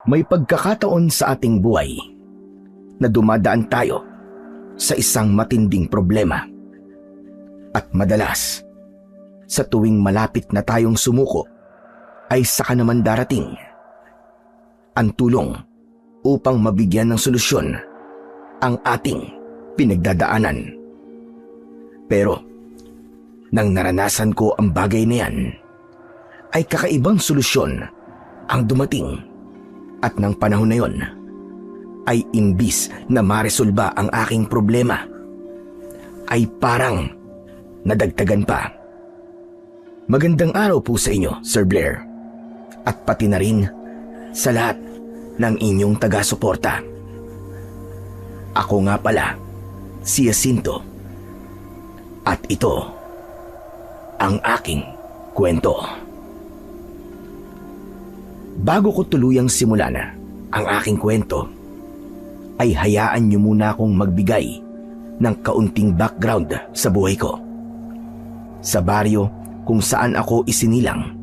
May pagkakataon sa ating buhay na dumadaan tayo sa isang matinding problema. At madalas, sa tuwing malapit na tayong sumuko, ay saka naman darating ang tulong upang mabigyan ng solusyon ang ating pinagdadaanan. Pero, nang naranasan ko ang bagay na yan, ay kakaibang solusyon ang dumating. At ng panahon na yon, ay imbis na maresolba ang aking problema, ay parang nadagdagan pa. Magandang araw po sa inyo, Sir Blair, at pati na rin sa lahat ng inyong taga-suporta. Ako nga pala, si Jacinto, at ito ang aking kwento. Bago ko tuluyang simulan ang aking kwento, ay hayaan niyo muna akong magbigay ng kaunting background sa buhay ko. Sa baryo kung saan ako isinilang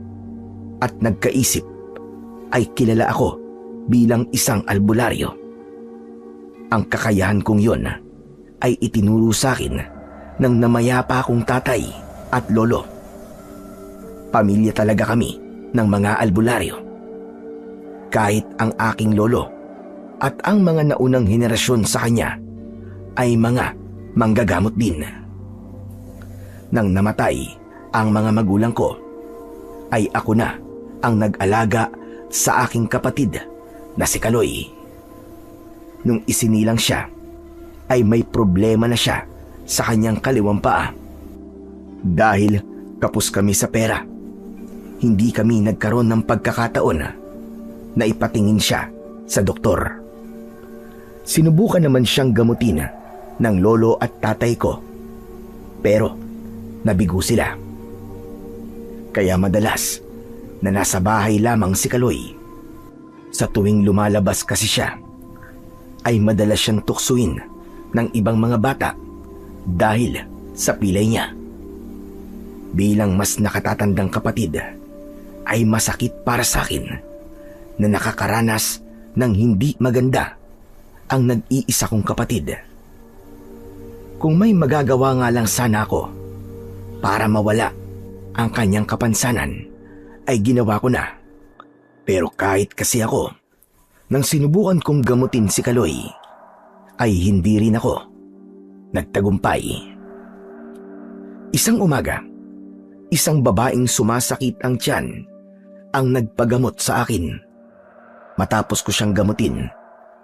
at nagkaisip, ay kilala ako bilang isang albularyo. Ang kakayahan kong yon ay itinuro sa akin ng namayapa kong tatay at lolo. Pamilya talaga kami ng mga albularyo. Kahit ang aking lolo at ang mga naunang henerasyon sa kanya ay mga manggagamot din. Nang namatay ang mga magulang ko, ay ako na ang nag-alaga sa aking kapatid na si Kaloy. Nung isinilang siya, ay may problema na siya sa kanyang kaliwang paa. Dahil kapos kami sa pera, hindi kami nagkaroon ng pagkakataon na ipatingin siya sa doktor. Sinubukan naman siyang gamutin ng lolo at tatay ko, pero nabigo sila. Kaya madalas na nasa bahay lamang si Kaloy. Sa tuwing lumalabas kasi siya, ay madalas siyang tuksuin ng ibang mga bata dahil sa pilay niya. Bilang mas nakatatandang kapatid, ay masakit para sa akin na nakakaranas ng hindi maganda ang nag-iisa kong kapatid. Kung may magagawa nga lang sana ako para mawala ang kanyang kapansanan, ay ginawa ko na. Pero kahit kasi ako, nang sinubukan kong gamutin si Kaloy, ay hindi rin ako nagtagumpay. Isang umaga, isang babaeng sumasakit ang tiyan ang nagpagamot sa akin. Matapos ko siyang gamutin,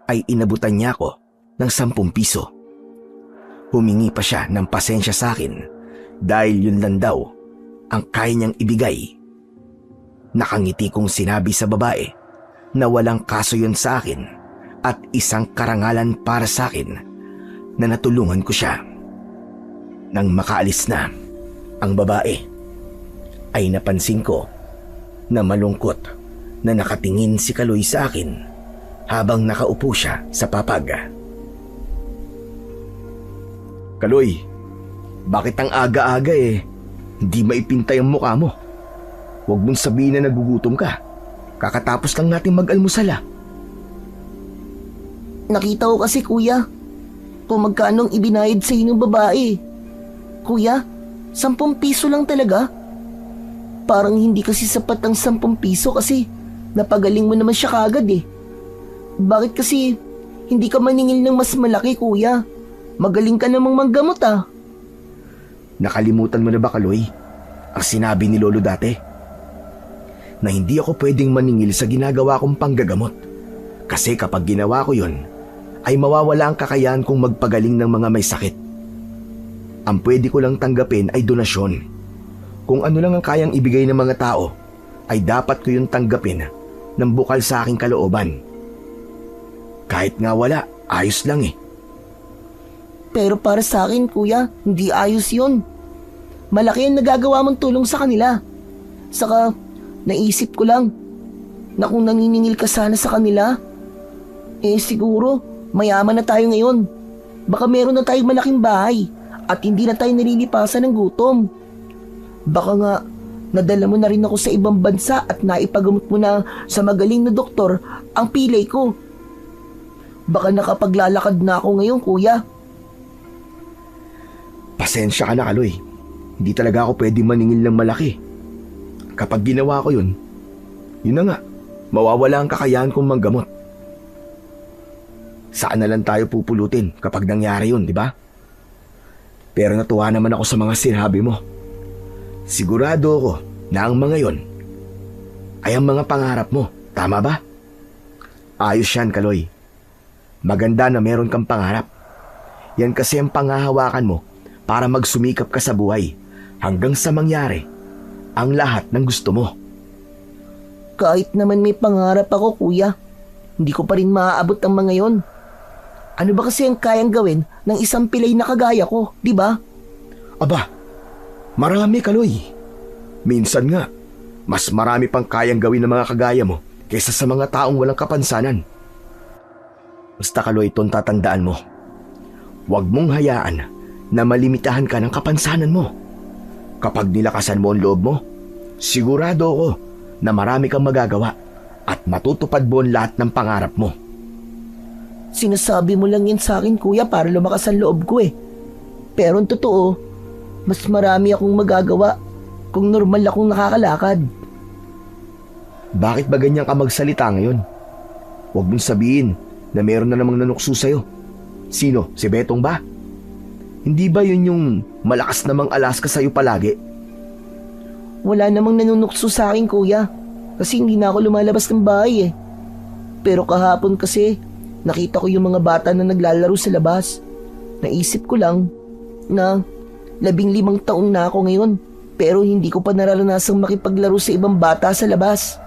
ay inabutan niya ako ng 10 piso. Humingi pa siya ng pasensya sa akin dahil yun lang daw ang kaya niyang ibigay. Nakangiti kong sinabi sa babae na walang kaso yun sa akin at isang karangalan para sa akin na natulungan ko siya. Nang makaalis na ang babae, ay napansin ko na malungkot na nakatingin si Kaloy sa akin habang nakaupo siya sa papag. Kaloy, bakit ang aga-aga hindi maipintay ang mukha mo? Huwag mong sabihin na nagugutom ka. Kakatapos lang natin mag-almusal. Nakita ko kasi kuya, kung magkano ang ibinayad sa inyong babae. Kuya, 10 piso lang talaga. Parang hindi kasi sapat ang 10 piso kasi napagaling mo naman siya kagad Bakit kasi hindi ka maningil ng mas malaki, kuya? Magaling ka namang manggamot Nakalimutan mo na ba, Kaloy, ang sinabi ni Lolo dati? Na hindi ako pwedeng maningil sa ginagawa kong panggagamot. Kasi kapag ginawa ko yon, ay mawawala ang kakayahan kong magpagaling ng mga may sakit. Ang pwede ko lang tanggapin ay donasyon. Kung ano lang ang kayang ibigay ng mga tao, ay dapat ko yung tanggapin ng bukal sa aking kalooban. Kahit nga wala, ayos lang Pero para sa akin, kuya, hindi ayos yun. Malaki ang nagagawa mong tulong sa kanila. Saka, naisip ko lang na kung naniningil ka sana sa kanila, siguro, mayaman na tayo ngayon. Baka meron na tayong malaking bahay at hindi na tayo nalilipasan ng gutom. Baka nga, Nadala mo na rin ako sa ibang bansa at naipagamot mo na sa magaling na doktor ang pilay ko. Baka nakapaglalakad na ako ngayon, kuya. Pasensya ka na, Kaloy. Hindi talaga ako pwede maningil ng malaki. Kapag ginawa ko yun na nga, mawawala ang kakayahan kong manggamot. Saan na lang tayo pupulutin kapag nangyari yun, di ba? Pero natuwa naman ako sa mga sinabi mo. Sigurado ako na ang mga yon ay ang mga pangarap mo, tama ba? Ayos yan, Kaloy. Maganda na meron kang pangarap. Yan kasi ang panghahawakan mo para magsumikap ka sa buhay hanggang sa mangyari ang lahat ng gusto mo. Kahit naman may pangarap ako, kuya, hindi ko pa rin maaabot ang mga yon. Ano ba kasi ang kayang gawin ng isang pilay na kagaya ko, di ba? Aba, marami, Kaloy. Minsan nga, mas marami pang kayang gawin ng mga kagaya mo kaysa sa mga taong walang kapansanan. Basta, Kaloy, itong tatandaan mo. Huwag mong hayaan na malimitahan ka ng kapansanan mo. Kapag nilakasan mo ang loob mo, sigurado ako na marami kang magagawa at matutupad mo ang lahat ng pangarap mo. Sinasabi mo lang yan sa akin, kuya, para lumakas ang loob ko eh. Pero ang totoo, mas marami akong magagawa kung normal akong nakakalakad. Bakit ba ganyan ka magsalita ngayon? Huwag mong sabihin na meron na namang nanukso sa'yo. Sino? Si Betong ba? Hindi ba yun yung malakas namang Alaska sa'yo palagi? Wala namang nanunukso sa akin, kuya. Kasi hindi na ako lumalabas ng bahay eh. Pero kahapon kasi, nakita ko yung mga bata na naglalaro sa labas. Naisip ko lang na 15 taon na ako ngayon, pero hindi ko pa nararanasang makipaglaro sa ibang bata sa labas.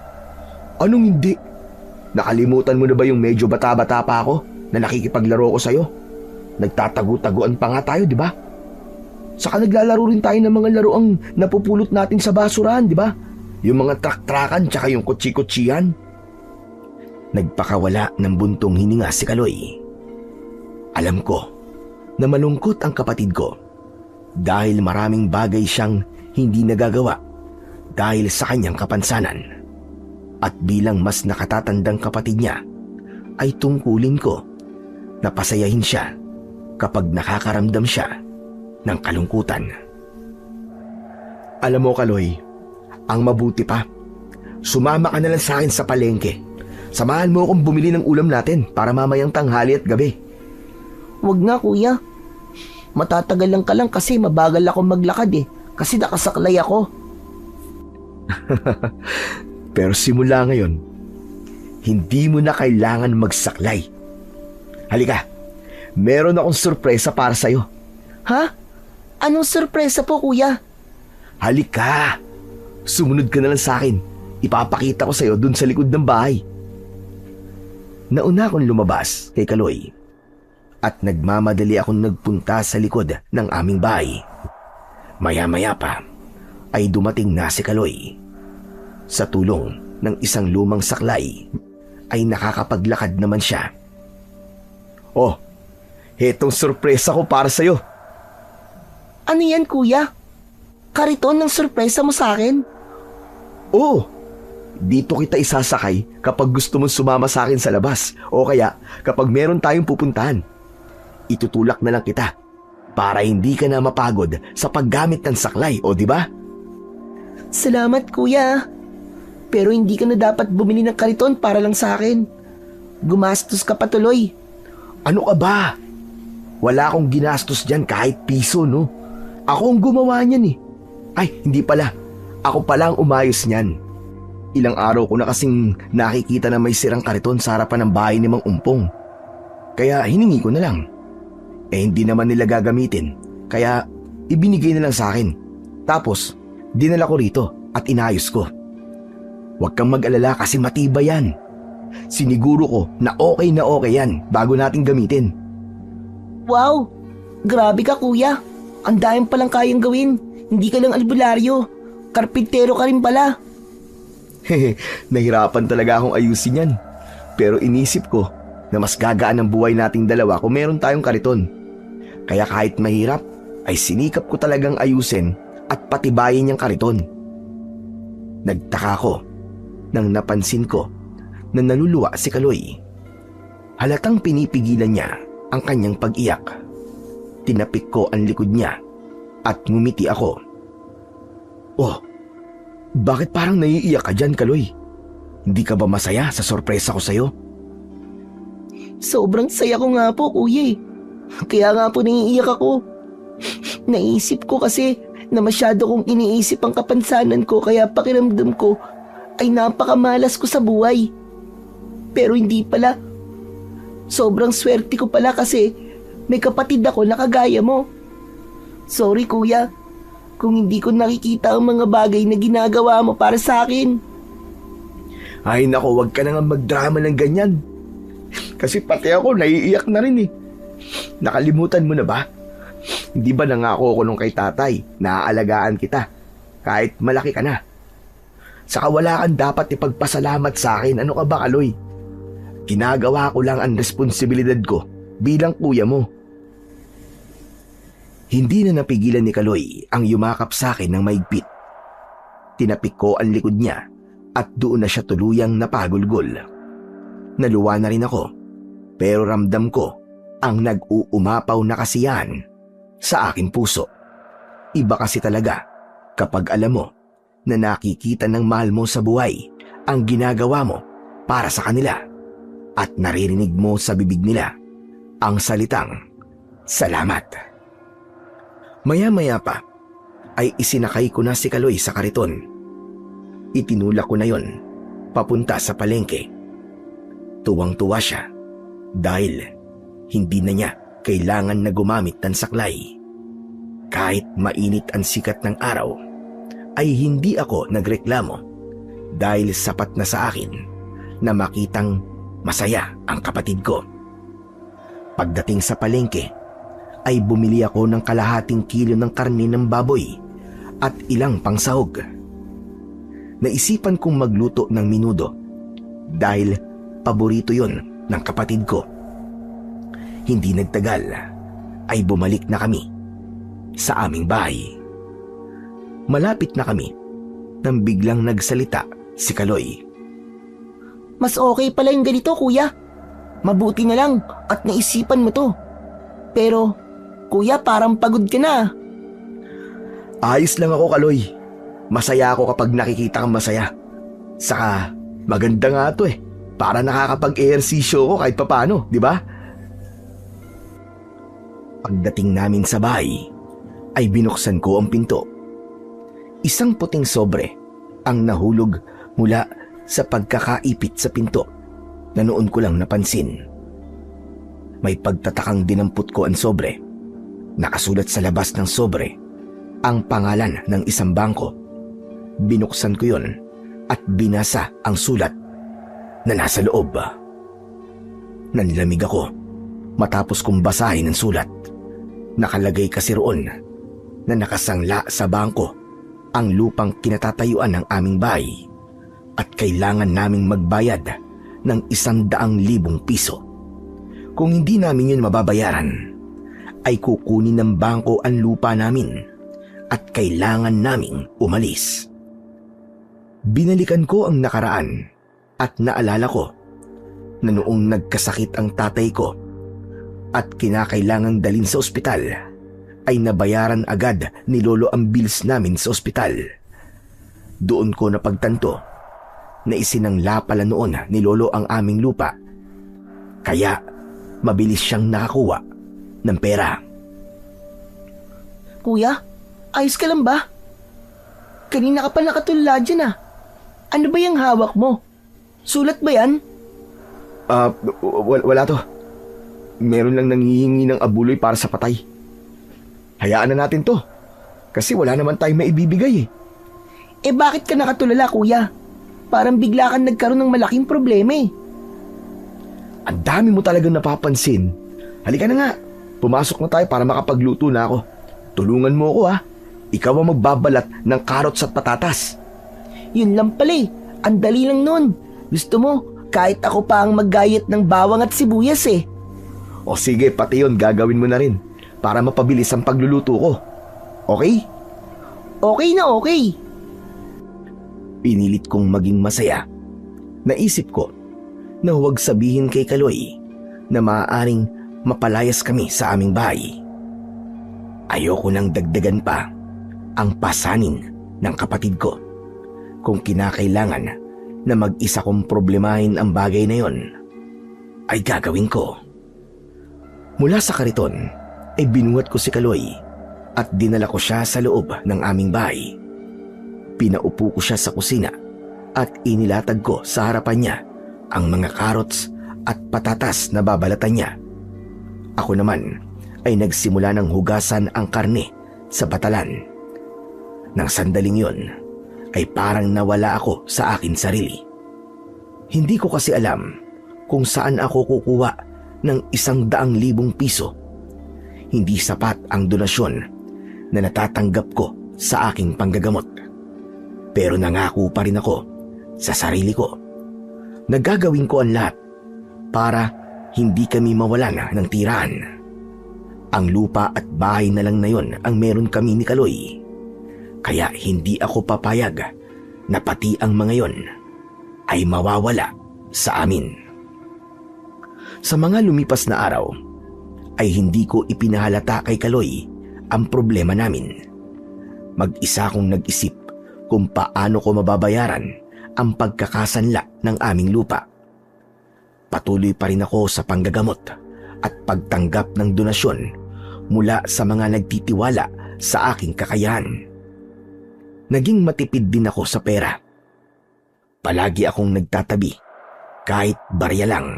Anong hindi? Nakalimutan mo na ba yung medyo bata-bata pa ako na nakikipaglaro ko sa'yo? Nagtatago-taguan pa nga tayo, di ba? Saka naglalaro rin tayo ng mga laruang napupulot natin sa basurahan, di ba? Yung mga trak-trakan tsaka yung kutsi-kutsihan. Nagpakawala ng buntong hininga si Kaloy. Alam ko na malungkot ang kapatid ko dahil maraming bagay siyang hindi nagagawa dahil sa kanyang kapansanan. At bilang mas nakatatandang kapatid niya, ay tungkulin ko na pasayahin siya kapag nakakaramdam siya ng kalungkutan. Alam mo, Kaloy, ang mabuti pa, sumama ka na lang sa akin sa palengke. Samahan mo akong bumili ng ulam natin para mamayang tanghali at gabi. Wag na, kuya. Matatagal lang ka lang kasi mabagal ako maglakad eh. Kasi nakasaklay ako. Pero simula ngayon, hindi mo na kailangan magsaklay. Halika, meron akong sorpresa para sa'yo. Ha? Anong sorpresa po, kuya? Halika, sumunod ka na lang sa akin. Ipapakita ko sa'yo dun sa likod ng bahay. Nauna akong lumabas kay Kaloy at nagmamadali akong nagpunta sa likod ng aming bahay. Maya-maya pa ay dumating na si Kaloy. Sa tulong ng isang lumang saklay ay nakakapaglakad naman siya. Oh, hetong sorpresa ko para sa'yo. Ano yan, kuya? Kariton ng sorpresa mo sa akin? Oo, dito kita isasakay kapag gusto mong sumama sa akin sa labas o kaya kapag meron tayong pupuntahan. Itutulak na lang kita para hindi ka na mapagod sa paggamit ng saklay, o di ba? Salamat, kuya. Pero hindi ka na dapat bumili ng kariton para lang sa akin. Gumastos ka pa tuloy. Ano ka ba? Wala akong ginastos dyan kahit piso, no? Ako ang gumawa niyan eh. Ay, hindi pala. Ako pala ang umayos niyan. Ilang araw ko na kasing nakikita na may sirang kariton sa harapan ng bahay ni Mang Umpong. Kaya hiningi ko na lang. Hindi naman nila gagamitin. Kaya ibinigay na lang sa akin. Tapos, dinala ko rito at inayos ko. Huwag kang mag-alala kasi matibay yan. Siniguro ko na okay yan bago natin gamitin. Wow! Grabe ka, kuya. Ang dami palang kayang gawin. Hindi ka lang albularyo. Karpintero ka rin pala. Hehe, nahirapan talaga akong ayusin yan. Pero inisip ko na mas gagaan ang buhay nating dalawa kung meron tayong kariton. Kaya kahit mahirap, ay sinikap ko talagang ayusin at patibayin yung kariton. Nagtaka ko nang napansin ko na naluluwa si Kaloy. Halatang pinipigilan niya ang kanyang pag-iyak. Tinapik ko ang likod niya at ngumiti ako. Oh, bakit parang naiiyak ka dyan, Kaloy? Hindi ka ba masaya sa sorpresa ko sa'yo? Sobrang saya ko nga po, kuya eh. Kaya nga po naiiyak ako. Naisip ko kasi na masyado kong iniisip ang kapansanan ko kaya pakiramdam ko ay napakamalas ko sa buhay. Pero hindi pala. Sobrang swerte ko pala kasi may kapatid ako na kagaya mo. Sorry kuya, kung hindi ko nakikita ang mga bagay na ginagawa mo para sa akin. Ay nako, wag ka na nga magdrama ng ganyan. Kasi pati ako naiiyak na rin eh. Nakalimutan mo na ba? Hindi ba nangako ko nung kay tatay na aalagaan kita kahit malaki ka na? Saka wala kang dapat ipagpasalamat sa akin. Ano ka ba, Kaloy? Ginagawa ko lang ang responsibilidad ko bilang kuya mo. Hindi na napigilan ni Kaloy ang yumakap sa akin ng maigpit. Tinapik ko ang likod niya at doon na siya tuluyang napagulgol. Naluwa na rin ako, pero ramdam ko ang nag-uumapaw na kasiyahan sa aking puso. Iba kasi talaga kapag alam mo na nakikita ng mahal mo sa buhay ang ginagawa mo para sa kanila at naririnig mo sa bibig nila ang salitang salamat. Maya-maya pa ay isinakay ko na si Kaloy sa kariton. Itinulak ko na yon papunta sa palengke. Tuwang-tuwa siya dahil hindi na niya kailangan na gumamit ng saklay. Kahit mainit ang sikat ng araw, ay hindi ako nagreklamo dahil sapat na sa akin na makitang masaya ang kapatid ko. Pagdating sa palengke, ay bumili ako ng kalahating kilo ng karne ng baboy at ilang pangsahog. Naisipan kong magluto ng minudo dahil paborito yon ng kapatid ko. Hindi nagtagal ay bumalik na kami sa aming bahay. Malapit na kami nang biglang nagsalita si Kaloy. Mas okay pala yung ganito kuya. Mabuti na lang at naisipan mo to. Pero kuya, parang pagod ka na. Ayos lang ako, Kaloy. Masaya ako kapag nakikita kang masaya. Saka maganda nga to eh. Para nakakapag-ehersisyo ko kahit papano, di ba? Pagdating namin sa bahay, ay binuksan ko ang pinto. Isang puting sobre ang nahulog mula sa pagkakaipit sa pinto na noon ko lang napansin. May pagtatakang dinampot ko ang sobre. Nakasulat sa labas ng sobre ang pangalan ng isang bangko. Binuksan ko yon at binasa ang sulat na nasa loob. Nanlamig ako matapos kong basahin ang sulat. Nakalagay kasi roon na nakasangla sa bangko ang lupang kinatatayuan ng aming bahay at kailangan naming magbayad ng 100,000 piso. Kung hindi namin yun mababayaran, ay kukunin ng bangko ang lupa namin at kailangan naming umalis. Binalikan ko ang nakaraan at naalala ko na noong nagkasakit ang tatay ko at kinakailangang dalhin sa ospital, ay nabayaran agad ni Lolo ang bills namin sa ospital. Doon ko napagtanto na isinangla pala noon ni Lolo ang aming lupa. Kaya mabilis siyang nakakuha ng pera. Kuya, ayos ka lang ba? Kanina ka pa nakatulala dyan ah. Ano ba yung hawak mo? Sulat ba yan? Wala to. Meron lang nanghihingi ng abuloy para sa patay. Hayaan na natin to. Kasi wala naman tayong maibibigay eh. Eh bakit ka nakatulala kuya? Parang bigla kang nagkaroon ng malaking problema eh. Ang dami mo talagang napapansin. Halika na nga. Pumasok na tayo para makapagluto na ako. Tulungan mo ako ha. Ikaw ang magbabalat ng carrots at patatas. Yun lang pala eh. Ang dali lang nun. Gusto mo, kahit ako pa ang maggayat ng bawang at sibuyas eh. O sige, pati yun gagawin mo na rin para mapabilis ang pagluluto ko. Okay? Okay na okay. Pinilit kong maging masaya. Naisip ko na huwag sabihin kay Kaloy na maaaring mapalayas kami sa aming bahay. Ayoko nang dagdagan pa ang pasanin ng kapatid ko. Kung kinakailangan na mag-isa kong problemahin ang bagay na yon, ay gagawin ko. Mula sa kariton ay binuhat ko si Kaloy at dinala ko siya sa loob ng aming bahay. Pinaupo ko siya sa kusina at inilatag ko sa harapan niya ang mga carrots at patatas na babalatan niya. Ako naman ay nagsimula ng hugasan ang karne sa batalan. Nang sandaling yon ay parang nawala ako sa akin sarili. Hindi ko kasi alam kung saan ako kukuha ng 100,000 piso. Hindi sapat ang donasyon na natatanggap ko sa aking panggagamot. Pero nangako pa rin ako sa sarili ko na gagawin ko ang lahat para hindi kami mawalan ng tirahan. Ang lupa at bahay na lang na yon ang meron kami ni Kaloy. Kaya hindi ako papayag na pati ang mga yon ay mawawala sa amin. Sa mga lumipas na araw ay hindi ko ipinahalata kay Kaloy ang problema namin. Mag-isa akong nag-isip kung paano ko mababayaran ang pagkakasanla ng aming lupa. Patuloy pa rin ako sa panggagamot at pagtanggap ng donasyon mula sa mga nagtitiwala sa aking kakayahan. Naging matipid din ako sa pera. Palagi akong nagtatabi kahit barya lang.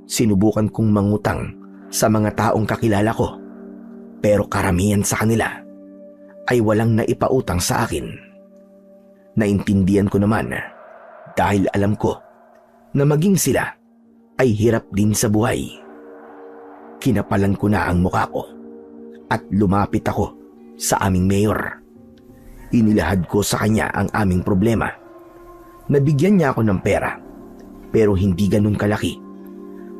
Sinubukan kong mangutang sa mga taong kakilala ko, pero karamihan sa kanila ay walang naipautang sa akin. Naintindihan ko naman dahil alam ko na maging sila ay hirap din sa buhay. Kinapalan ko na ang mukha ko at lumapit ako sa aming mayor. Inilahad ko sa kanya ang aming problema. Nabigyan niya ako ng pera, pero hindi ganun kalaki.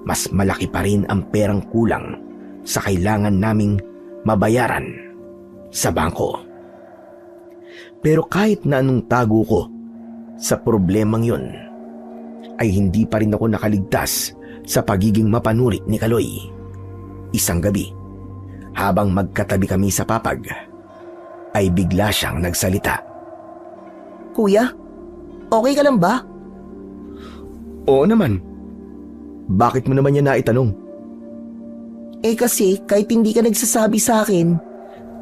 Mas malaki pa rin ang perang kulang sa kailangan naming mabayaran sa bangko. Pero kahit na anong tago ko sa problemang yun, ay hindi pa rin ako nakaligtas sa pagiging mapanuri ni Kaloy. Isang gabi, habang magkatabi kami sa papag, ay bigla siyang nagsalita. Kuya, okay ka lang ba? Oo naman. Bakit mo naman yan naitanong? Kasi kahit hindi ka nagsasabi sa akin,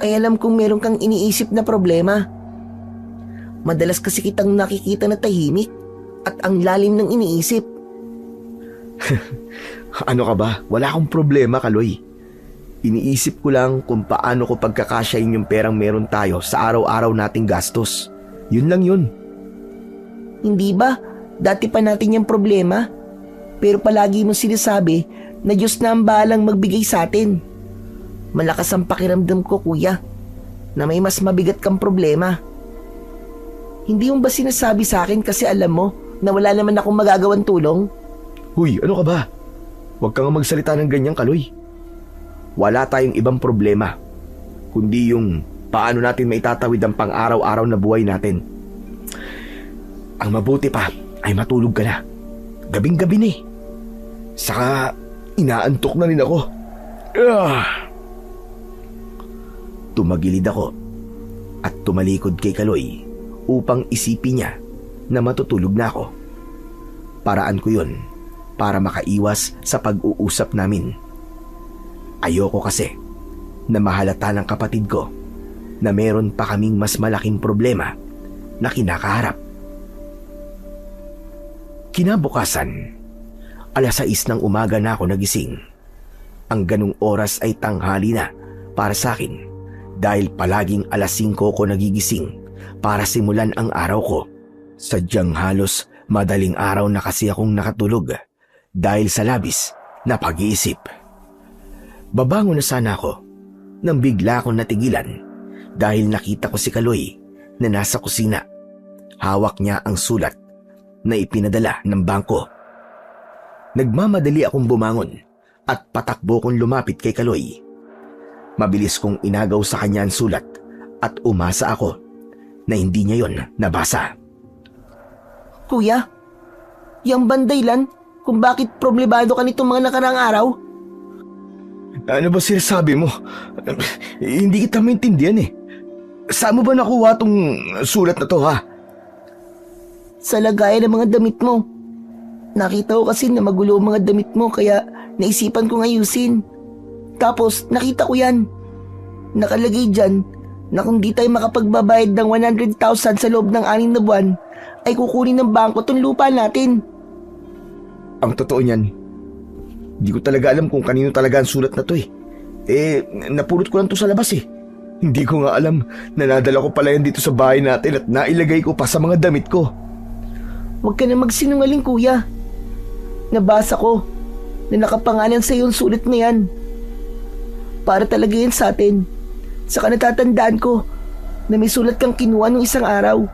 ay alam kong meron kang iniisip na problema. Madalas kasi kitang nakikita na tahimik at ang lalim ng iniisip. Ano ka ba? Wala akong problema, Kaloy. Iniisip ko lang kung paano ko pagkakasyahin yung perang meron tayo sa araw-araw nating gastos. Yun lang yun. Hindi ba? Dati pa natin yung problema. Pero palagi mo sinasabi na Diyos na ang bahalang magbigay sa atin. Malakas ang pakiramdam ko, kuya, na may mas mabigat kang problema. Hindi mo ba sinasabi sa akin kasi alam mo na wala naman akong magagawang tulong? Huy, ano ka ba? Huwag kang magsalita ng ganyan, Kaloy. Wala tayong ibang problema, kundi yung paano natin maitatawid ang pang-araw-araw na buhay natin. Ang mabuti pa ay matulog ka na. Gabing-gabi na eh. Saka inaantok na rin ako. Tumagilid ako at tumalikod kay Kaloy upang isipin niya na matutulog na ako. Paraan ko yun para makaiwas sa pag-uusap namin. Ayoko kasi na mahalata ng kapatid ko na meron pa kaming mas malaking problema na kinakaharap. Kinabukasan, 6:00 ng umaga na ako nagising. Ang ganung oras ay tanghali na para sa akin dahil palaging 5:00 ko nagigising para simulan ang araw ko. Sadyang halos madaling araw na kasi akong nakatulog dahil sa labis na pag-iisip. Babangon na sana ako nang bigla akong natigilan dahil nakita ko si Kaloy na nasa kusina. Hawak niya ang sulat na ipinadala ng bangko. Nagmamadali akong bumangon at patakbo kong lumapit kay Kaloy. Mabilis kong inagaw sa kanya ang sulat at umasa ako na hindi niya yon nabasa. Kuya, yang bandaylan kung bakit problemado ka nitong mga nakaraang araw? Ano ba sinasabi mo? Hindi kita maintindihan eh. Saan mo ba nakuha tong sulat na to ha? Sa lagayan ng mga damit mo. Nakita ko kasi na magulo ang mga damit mo kaya naisipan kong ayusin. Tapos nakita ko yan. Nakalagay dyan na kung di tayo makapagbabayad ng 100,000 sa loob ng 6 na buwan ay kukunin ng bangko tong lupa natin. Ang totoo niyan, di ko talaga alam kung kanino talaga ang sulat na to eh. Napulot ko lang to sa labas eh. Hindi ko nga alam na nadala ko pala yan dito sa bahay natin at nailagay ko pa sa mga damit ko. Huwag ka na magsinungaling kuya. Nabasa ko na nakapangalan sa iyo ang sulat na yan. Para talaga yan sa atin. Saka natatandaan ko na may sulat kang kinuha nung isang araw.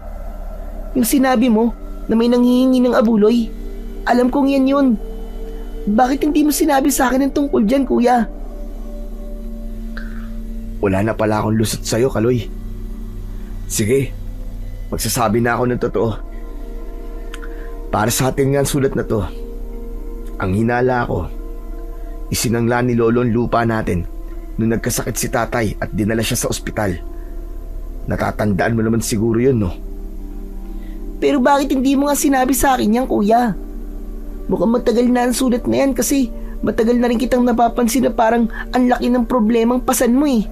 Yung sinabi mo na may nanghihingi ng abuloy. Alam kong yan yun. Bakit hindi mo sinabi sa akin ang tungkol dyan, kuya? Wala na pala akong lusot sa'yo, Kaloy. Sige, magsasabi na ako ng totoo. Para sa atin nga ang sulat na to. Ang hinala ko, isinangla ni Lolo ang lupa natin nung nagkasakit si tatay at dinala siya sa ospital. Natatandaan mo naman siguro yun, no? Pero bakit hindi mo nga sinabi sa akin yan, kuya? Mukhang matagal na ang sulat na yan kasi matagal na rin kitang napapansin na parang ang laki ng problemang pasan mo eh.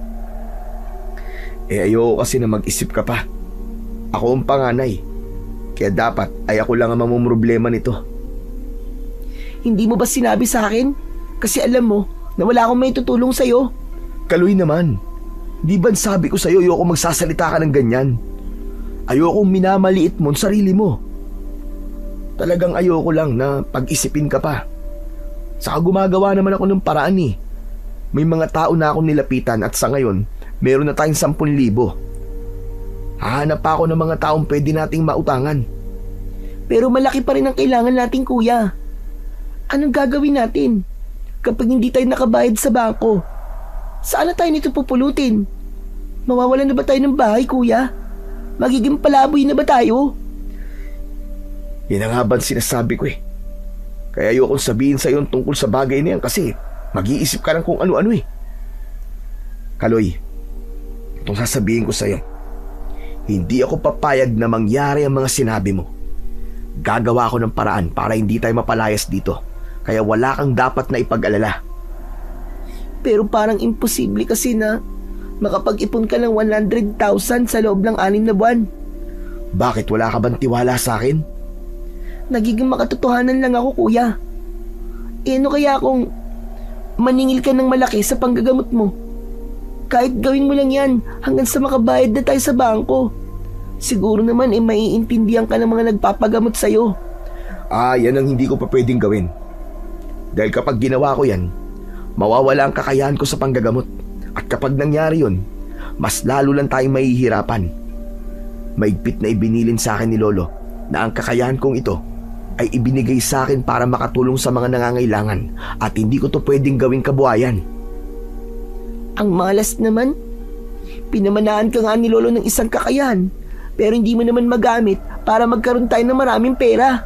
Ayoko kasi na mag-isip ka pa. Ako ang panganay. Kaya dapat ay ako lang ang mamumroblema nito. Hindi mo ba sinabi sa akin? Kasi alam mo na wala akong may tutulong sa'yo. Kaloy naman, di ba sabi ko sa'yo ayoko magsasalita ka ng ganyan? Ayokong minamaliit mo ang sarili mo. Talagang ayoko lang na pag-isipin ka pa. Saka gumagawa naman ako ng paraan eh. May mga tao na akong nilapitan at sa ngayon, meron na tayong 10,000. Hahanap pa ako ng mga taong pwede nating mautangan. Pero malaki pa rin ang kailangan natin, kuya. Anong gagawin natin kapag hindi tayo nakabayad sa bangko? Saan na tayo nito pupulutin? Mawawalan na ba tayo ng bahay, kuya? Magiging palaboy na ba tayo? Yan ang habang sinasabi ko eh. Kaya ayokong sabihin sa iyo tungkol sa bagay na yan kasi mag-iisip ka lang kung ano-ano eh. Kaloy, itong sasabihin ko sa iyo, hindi ako papayag na mangyari ang mga sinabi mo. Gagawa ako ng paraan para hindi tayo mapalayas dito. Kaya wala kang dapat na ipag-alala. Pero parang imposible kasi na makapag-ipon ka ng 100,000 sa loob ng 6 na buwan. Bakit wala ka bang tiwala sa akin? Nagiging makatotohanan lang ako, kuya. Ano kaya kung maningil ka ng malaki sa panggagamot mo? Kahit gawin mo lang yan hanggang sa makabayad na tayo sa bangko. Siguro naman maiintindihan ka ng mga nagpapagamot sa'yo. Yan ang hindi ko pa pwedeng gawin. Dahil kapag ginawa ko yan, mawawala ang kakayahan ko sa panggagamot. At kapag nangyari yun, mas lalo lang tayong mahihirapan. Maigpit na ibinilin sa akin ni Lolo na ang kakayahan kong ito ay ibinigay sa akin para makatulong sa mga nangangailangan at hindi ko to pwedeng gawing kabuhayan. Ang malas naman. Pinamanaan ka nga ni Lolo ng isang kakayahan pero hindi mo naman magamit para magkaroon tayo ng maraming pera.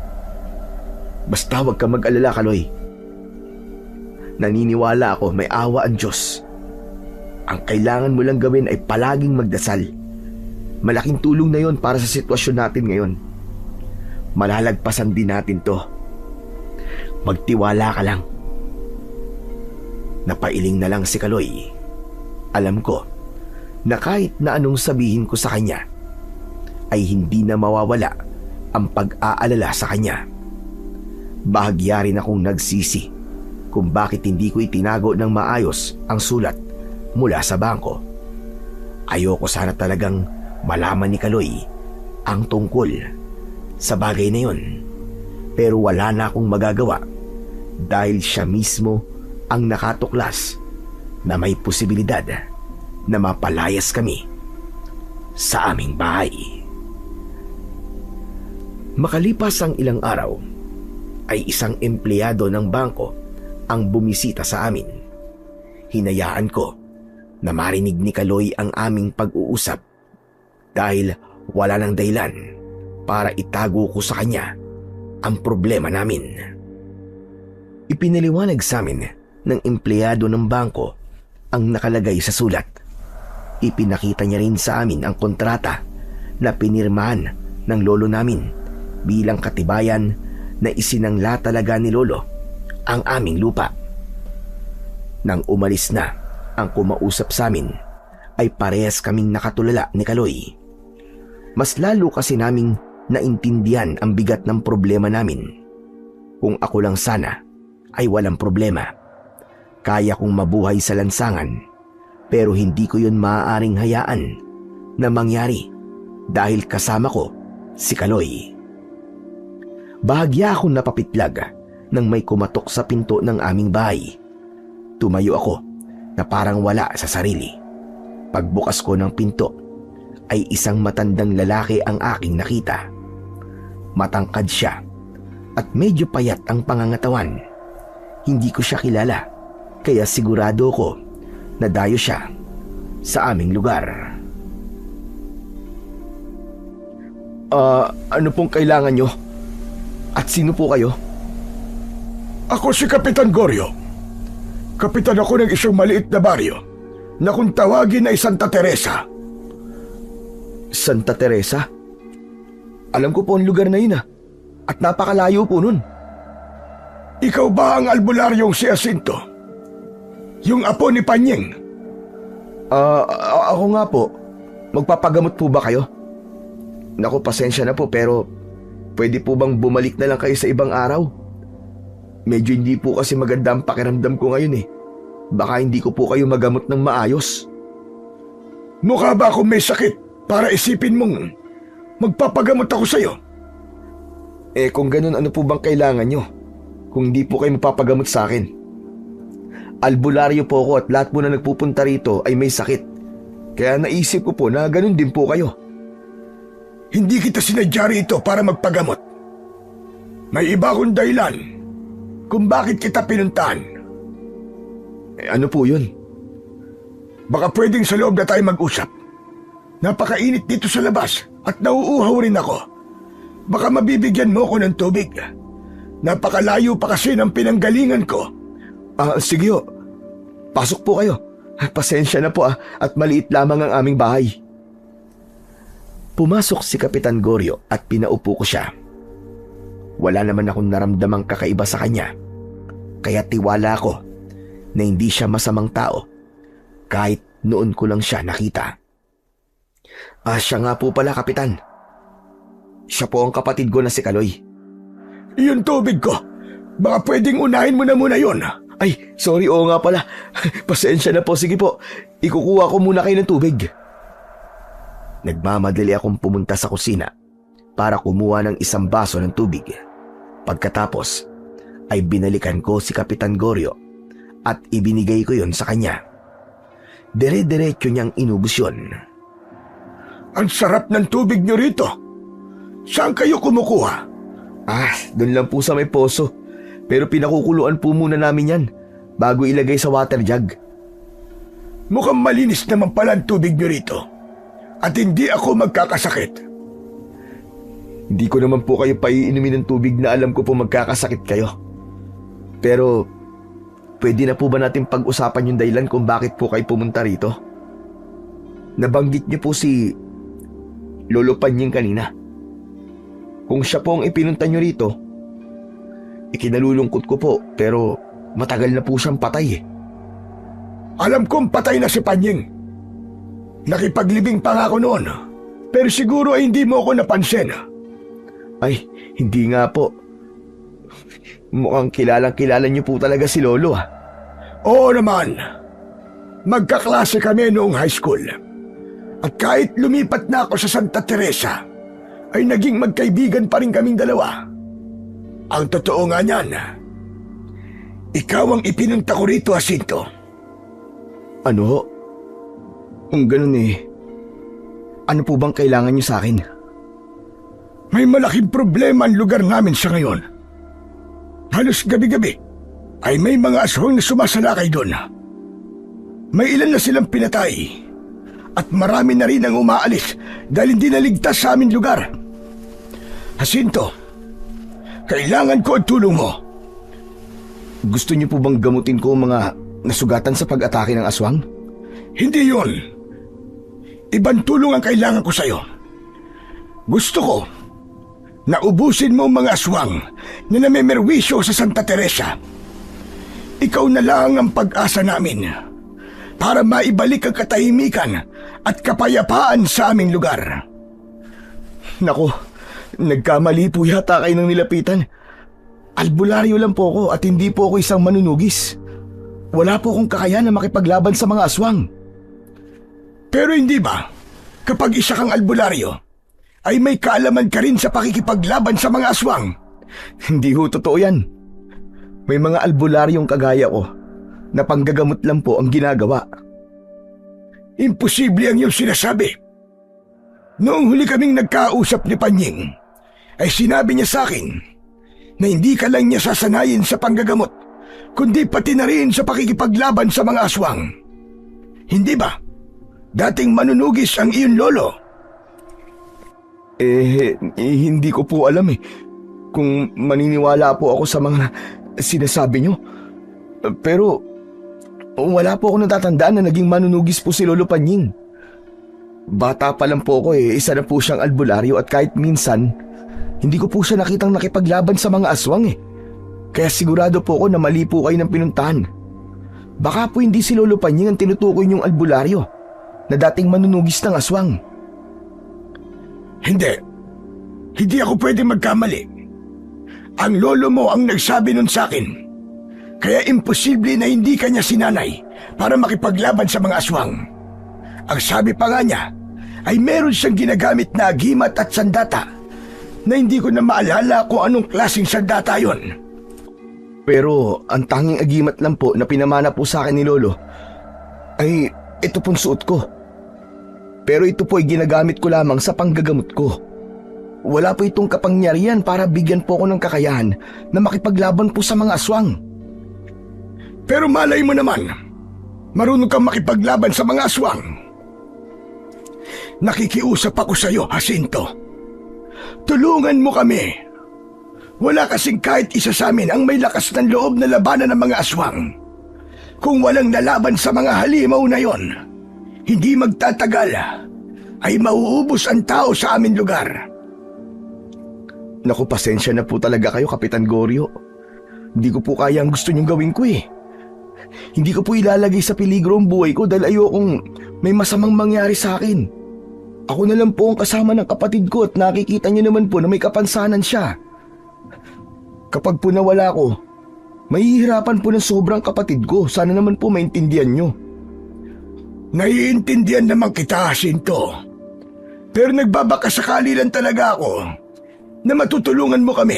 Basta huwag ka mag-alala, Kaloy. Naniniwala ako may awa ang Diyos. Ang kailangan mo lang gawin ay palaging magdasal. Malaking tulong na yon para sa sitwasyon natin ngayon. Malalagpasan din natin to. Magtiwala ka lang. Napailing na lang si Kaloy. Alam ko na kahit na anong sabihin ko sa kanya ay hindi na mawawala ang pag-aalala sa kanya. Bahagya rin akong nagsisi kung bakit hindi ko itinago ng maayos ang sulat mula sa bangko. Ayoko sana talagang malaman ni Kaloy ang tungkol sa bagay na yun. Pero wala na akong magagawa dahil siya mismo ang nakatuklas na may posibilidad na mapalayas kami sa aming bahay. Makalipas ang ilang araw, ay isang empleyado ng bangko ang bumisita sa amin. Hinayaan ko na marinig ni Kaloy ang aming pag-uusap dahil wala nang dahilan para itago ko sa kanya ang problema namin. Ipinaliwanag sa amin ng empleyado ng bangko ang nakalagay sa sulat. Ipinakita niya rin sa amin ang kontrata na pinirmahan ng lolo namin bilang katibayan na isinangla talaga ni lolo ang aming lupa. Nang umalis na ang kumausap sa amin, ay parehas kaming nakatulala ni Kaloy. Mas lalo kasi naming naintindihan ang bigat ng problema namin. Kung ako lang sana ay walang problema. Kaya kong mabuhay sa lansangan, pero hindi ko yun maaaring hayaan na mangyari dahil kasama ko si Kaloy. Bahagya akong napapitlag nang may kumatok sa pinto ng aming bahay. Tumayo ako na parang wala sa sarili. Pagbukas ko ng pinto ay isang matandang lalaki ang aking nakita. Matangkad siya at medyo payat ang pangangatawan. Hindi ko siya kilala, kaya sigurado ko na dayo siya sa aming lugar. Ano pong kailangan nyo? At sino po kayo? Ako si Kapitan Goryo. Kapitan ako ng isang maliit na baryo na kung tawagin ay Santa Teresa. Santa Teresa? Alam ko po ang lugar na yun at napakalayo po nun. Ikaw ba ang albularyong si Jacinto? Yung apo ni Panying? Ako nga po. Magpapagamot po ba kayo? Naku, pasensya na po pero pwede po bang bumalik na lang kayo sa ibang araw? Medyo hindi po kasi maganda ang pakiramdam ko ngayon eh. Baka hindi ko po kayo magamot ng maayos. Mukha ba akong may sakit para isipin mong magpapagamot ako sa'yo? Kung ganun, ano po bang kailangan nyo? Kung hindi po kayo mapapagamot sa akin. Albularyo po ako at lahat po na nagpupunta rito ay may sakit. Kaya naisip ko po na ganun din po kayo. Hindi kita sinadya rito para magpagamot. May iba akong dahilan kung bakit kita pinuntahan. Ano po yun? Baka pwedeng sa loob na tayo mag-usap. Napakainit dito sa labas at nauuhaw rin ako. Baka mabibigyan mo ako ng tubig. Napakalayo pa kasi ng pinanggalingan ko. Sige ho. Pasok po kayo. Pasensya na po at maliit lamang ang aming bahay. Pumasok si Kapitan Goryo at pinaupo ko siya. Wala naman akong naramdamang kakaiba sa kanya. Kaya tiwala ko na hindi siya masamang tao kahit noon ko lang siya nakita. Siya nga po pala, Kapitan. Siya po ang kapatid ko na si Kaloy. Yung tubig ko. Baka pwedeng unahin mo na muna yun. Ay, sorry, oo nga pala. Pasensya na po, sige po. Ikukuha ko muna kayo ng tubig. Nagmamadali akong pumunta sa kusina para kumuha ng isang baso ng tubig. Pagkatapos ay binalikan ko si Kapitan Goryo at ibinigay ko yon sa kanya. Dire-diretso niyang inubos yun. Ang sarap ng tubig niyo rito. Saan kayo kumukuha? Doon lang po sa may poso. Pero pinakukuluan po muna namin yan bago ilagay sa water jug. Mukhang malinis naman pala ang tubig niyo rito. At hindi ako magkakasakit. Hindi ko naman po kayo paiinumin ng tubig na alam ko po magkakasakit kayo. Pero pwede na po ba natin pag-usapan yung dahilan kung bakit po kayo pumunta rito? Nabanggit niyo po si Lolo Panying kanina. Kung siya po ang ipinunta niyo rito, ikinalulungkot ko po pero matagal na po siyang patay. Alam kong patay na si Panying. Nakipaglibing pa nga ako noon. Pero siguro ay hindi mo ako napansin. Ay, hindi nga po. Mukhang kilalang-kilala niyo po talaga si Lolo Oo naman. Magkaklase kami noong high school. At kahit lumipat na ako sa Santa Teresa, ay naging magkaibigan pa rin kaming dalawa. Ang totoo nga niyan, ikaw ang ipinunta ko rito, Jacinto. Ano ho? Kung ganun ano po bang kailangan niyo sa akin? May malaking problema ang lugar namin sa ngayon. Halos gabi-gabi ay may mga aswang na sumasalakay doon. May ilan na silang pinatay at marami na rin ang umaalis dahil hindi naligtas sa aming lugar. Jacinto, Kailangan ko ang tulong mo. Gusto niyo po bang gamutin ko ang mga nasugatan sa pag-atake ng aswang? Hindi yun. Ibang tulong ang kailangan ko sa'yo. Gusto ko na ubusin mo ang mga aswang na namemerwisyo sa Santa Teresa. Ikaw na lang ang pag-asa namin para maibalik ang katahimikan at kapayapaan sa aming lugar. Nako, nagkamali po yata kayo ng nilapitan. Albularyo lang po ako at hindi po ako isang manunugis. Wala po akong kakayahan na makipaglaban sa mga aswang. Pero hindi ba, kapag isa kang albularyo, ay may kaalaman ka rin sa pakikipaglaban sa mga aswang? Hindi ho totoo yan. May mga albularyong kagaya ko na panggagamot lang po ang ginagawa. Imposible ang iyong sinasabi. Noong huli kaming nagkausap ni Panying, ay sinabi niya sa akin na hindi ka lang niya sasanayin sa panggagamot, kundi pati na rin sa pakikipaglaban sa mga aswang. Hindi ba? Dating manunugis ang iyong lolo. Hindi ko po alam kung maniniwala po ako sa mga sinasabi niyo. Pero wala po ako natatandaan na naging manunugis po si Lolo Panying. Bata pa lang po ako isa na po siyang albularyo at kahit minsan, hindi ko po siya nakitang nakipaglaban sa mga aswang Kaya sigurado po ako na mali po kayo ng pinuntahan. Baka po hindi si Lolo Panying ang tinutukoy niyong albularyo na dating manunugis ng aswang. Hindi. Hindi ako pwede magkamali. Ang lolo mo ang nagsabi nun sa akin. Kaya imposible na hindi kanya sinanay para makipaglaban sa mga aswang. Ang sabi pa nga niya ay meron siyang ginagamit na agimat at sandata na hindi ko na maalala kung anong klaseng sandata yon. Pero ang tanging agimat lang po na pinamana po sa akin ni Lolo ay ito pong suot ko. Pero ito po ay ginagamit ko lamang sa panggagamot ko. Wala po itong kapangyarihan para bigyan po ako ng kakayahan na makipaglaban po sa mga aswang. Pero malay mo naman, marunong kang makipaglaban sa mga aswang. Nakikiusap ako sa iyo, Jacinto. Tulungan mo kami. Wala kasing kahit isa sa amin ang may lakas ng loob na labanan ng mga aswang. Kung walang lalaban sa mga halimaw na yon, hindi magtatagal ay mauubos ang tao sa aming lugar. Naku, pasensya na po talaga kayo, Kapitan Goryo. Hindi ko po kaya ang gusto niyong gawin ko Hindi ko po ilalagay sa peligro ang buhay ko dahil ayokong may masamang mangyari sa akin. Ako na lang po ang kasama ng kapatid ko at nakikita niyo naman po na may kapansanan siya. Kapag po nawala ko, mahihirapan po ng sobrang kapatid ko. Sana naman po maintindihan niyo. Naiintindihan naman kita, Jacinto. Pero nagbabakasakali lang talaga ako na matutulungan mo kami.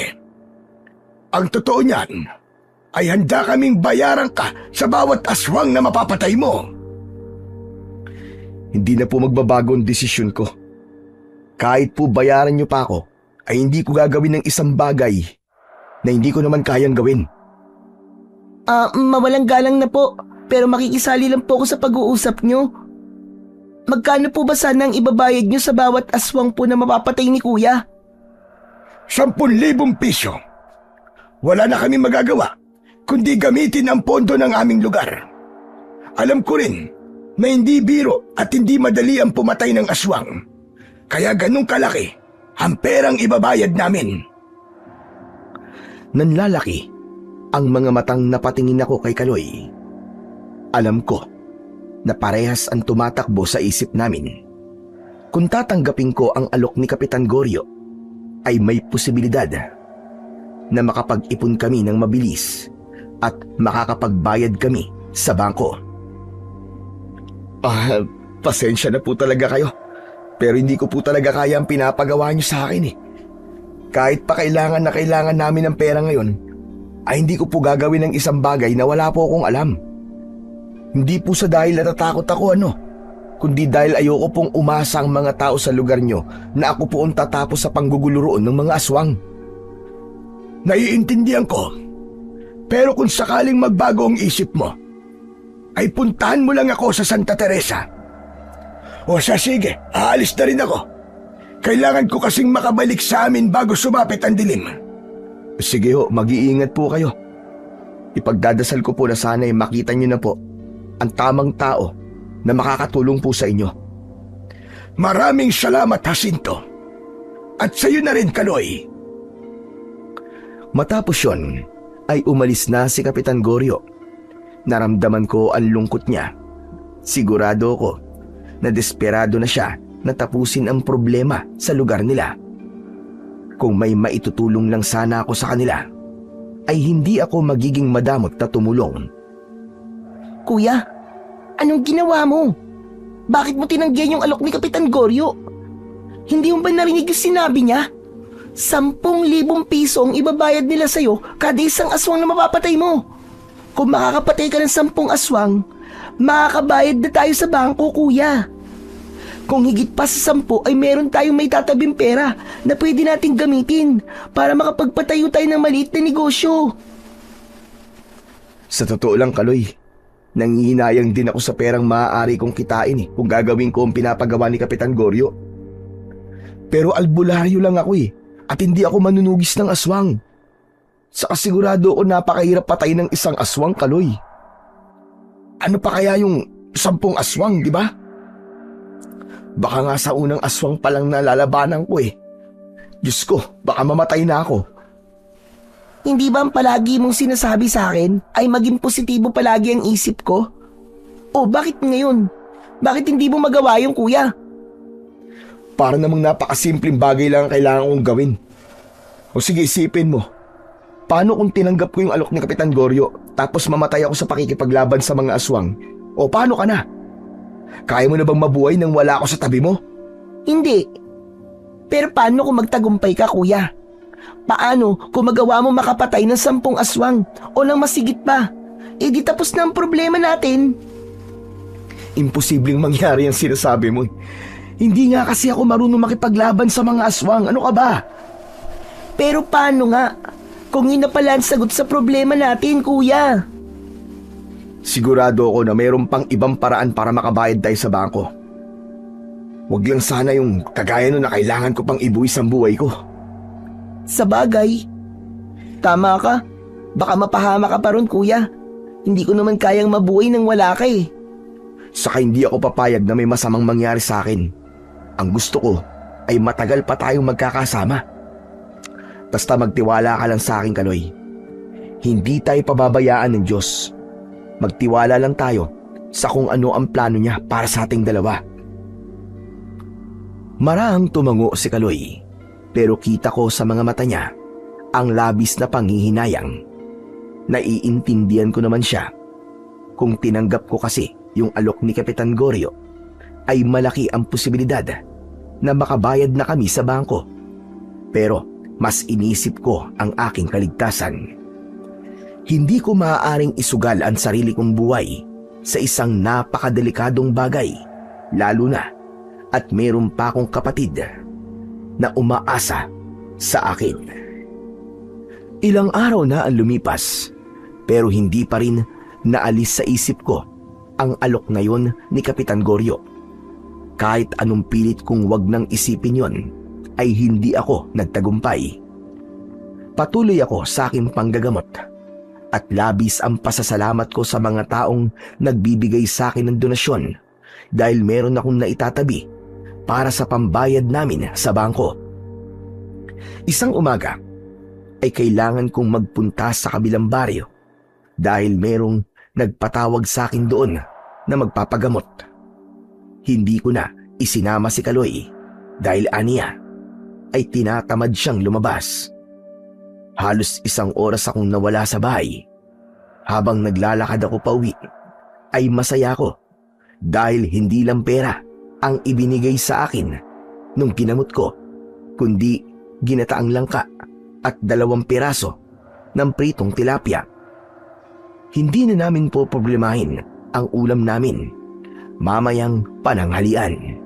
Ang totoo niyan ay handa kaming bayaran ka sa bawat aswang na mapapatay mo. Hindi na po magbabago ang desisyon ko. Kahit po bayaran niyo pa ako, ay hindi ko gagawin ng isang bagay na hindi ko naman kayang gawin. Mawalang galang na po, pero makikisali lang po ako sa pag-uusap niyo. Magkano po ba sana ang ibabayad niyo sa bawat aswang po na mapapatay ni Kuya? 10,000 piso. Wala na kami magagawa kundi gamitin ang pondo ng aming lugar. Alam ko rin na hindi biro at hindi madali ang pumatay ng aswang. Kaya ganun kalaki ang perang ibabayad namin. Nanlalaki ang mga matang napatingin ako kay Kaloy. Alam ko na parehas ang tumatakbo sa isip namin. Kung tatanggapin ko ang alok ni Kapitan Goryo, ay may posibilidad na makapag-ipon kami ng mabilis at makakapagbayad kami sa bangko. Pasensya na po talaga kayo, pero hindi ko po talaga kaya ang pinapagawa niyo sa akin Kahit pa kailangan na kailangan namin ng pera ngayon, ay hindi ko po gagawin ng isang bagay na wala po akong alam. Hindi po sa dahil natatakot ako kundi dahil ayoko pong umasa ang mga tao sa lugar nyo na ako po ang tatapos sa panggugulo roon ng mga aswang. Naiintindihan ko, pero kung sakaling magbago ang isip mo, ay puntahan mo lang ako sa Santa Teresa. O sige, aalis na rin ako. Kailangan ko kasing makabalik sa amin bago sumapit ang dilim. Sige ho, mag-iingat po kayo. Ipagdadasal ko po na sana'y makita niyo na po ang tamang tao na makakatulong po sa inyo. Maraming salamat, Jacinto. At sa iyo na rin, Kaloy. Matapos yon, ay umalis na si Kapitan Goryo. Naramdaman ko ang lungkot niya. Sigurado ko na desperado na siya na tapusin ang problema sa lugar nila. Kung may maitutulong lang sana ako sa kanila, ay hindi ako magiging madamot na tumulong. Kuya, anong ginawa mo? Bakit mo tinanggihan yung alok ni Kapitan Goryo? Hindi mo ba narinig yung sinabi niya? 10,000 piso ang ibabayad nila sa'yo kada isang aswang na mapapatay mo. Kung makakapatay ka ng 10 aswang, makakabayad na tayo sa bangko, kuya. Kung higit pa sa 10 ay meron tayong may tatabing pera na pwede nating gamitin para makapagpatayo tayo ng maliit na negosyo. Sa totoo lang, Kaloy, nangihinayang din ako sa perang maaari kong kitain kung gagawin ko ang pinapagawa ni Kapitan Goryo. Pero albularyo lang ako at hindi ako manunugis ng aswang. Saka sigurado ako napakahirap patay ng isang aswang, Kaloy. Ano pa kaya yung 10 aswang, di ba? Baka nga sa unang aswang pa lang nalalabanan ko Diyos ko, baka mamatay na ako. Hindi ba ang palagi mong sinasabi sa akin ay maging positibo palagi ang isip ko? O bakit ngayon? Bakit hindi mo magawa yung kuya? Para namang napakasimpleng bagay lang ang kailangan kong gawin. O sige, isipin mo. Paano kung tinanggap ko yung alok ni Kapitan Goryo tapos mamatay ako sa pakikipaglaban sa mga aswang? O paano ka na? Kaya mo na bang mabuhay nang wala ako sa tabi mo? Hindi. Pero paano kung magtagumpay ka, kuya? Paano kung magawa mo makapatay ng 10 aswang o ng masigit pa? E di tapos na ang problema natin. Imposibleng mangyari ang sinasabi mo. Hindi nga kasi ako marunong makipaglaban sa mga aswang. Ano ka ba? Pero paano nga kung yun na pala ang sagot sa problema natin, kuya? Sigurado ako na mayroon pang ibang paraan para makabayad tayo sa bangko. Huwag lang sana yung kagaya nun na kailangan ko pang ibuwis ang buhay ko. Sa bagay. Tama ka. Baka mapahama ka pa ron, kuya. Hindi ko naman kayang mabuhay nang wala ka Saka hindi ako papayag na may masamang mangyari sa akin. Ang gusto ko ay matagal pa tayong magkakasama. Basta magtiwala ka lang sa akin, Kaloy. Hindi tayo pababayaan ng Diyos. Magtiwala lang tayo sa kung ano ang plano niya para sa ating dalawa. Marahang tumango si Kaloy, pero kita ko sa mga mata niya ang labis na panghihinayang. Naiintindihan ko naman siya. Kung tinanggap ko kasi yung alok ni Kapitan Goryo, ay malaki ang posibilidad na makabayad na kami sa bangko. Pero mas inisip ko ang aking kaligtasan. Hindi ko maaaring isugal ang sarili kong buhay sa isang napakadelikadong bagay, lalo na at meron pa akong kapatid na umaasa sa akin. Ilang araw na ang lumipas, pero hindi pa rin naalis sa isip ko ang alok na yon ni Kapitan Goryo. Kahit anong pilit kong wag nang isipin yon, ay hindi ako nagtagumpay. Patuloy ako sa aking panggagamot at labis ang pasasalamat ko sa mga taong nagbibigay sa akin ng donasyon dahil meron akong naitatabi para sa pambayad namin sa bangko. Isang umaga ay kailangan kong magpunta sa kabilang baryo dahil merong nagpatawag sa akin doon na magpapagamot. Hindi ko na isinama si Kaloy dahil aniya ay tinatamad siyang lumabas. Halos 1 oras akong nawala sa bahay. Habang naglalakad ako pauwi, ay masaya ko dahil hindi lang pera ang ibinigay sa akin nung ginamot ko, kundi ginataang langka at 2 piraso ng pritong tilapia. Hindi na namin po problemahin ang ulam namin mamayang pananghalian.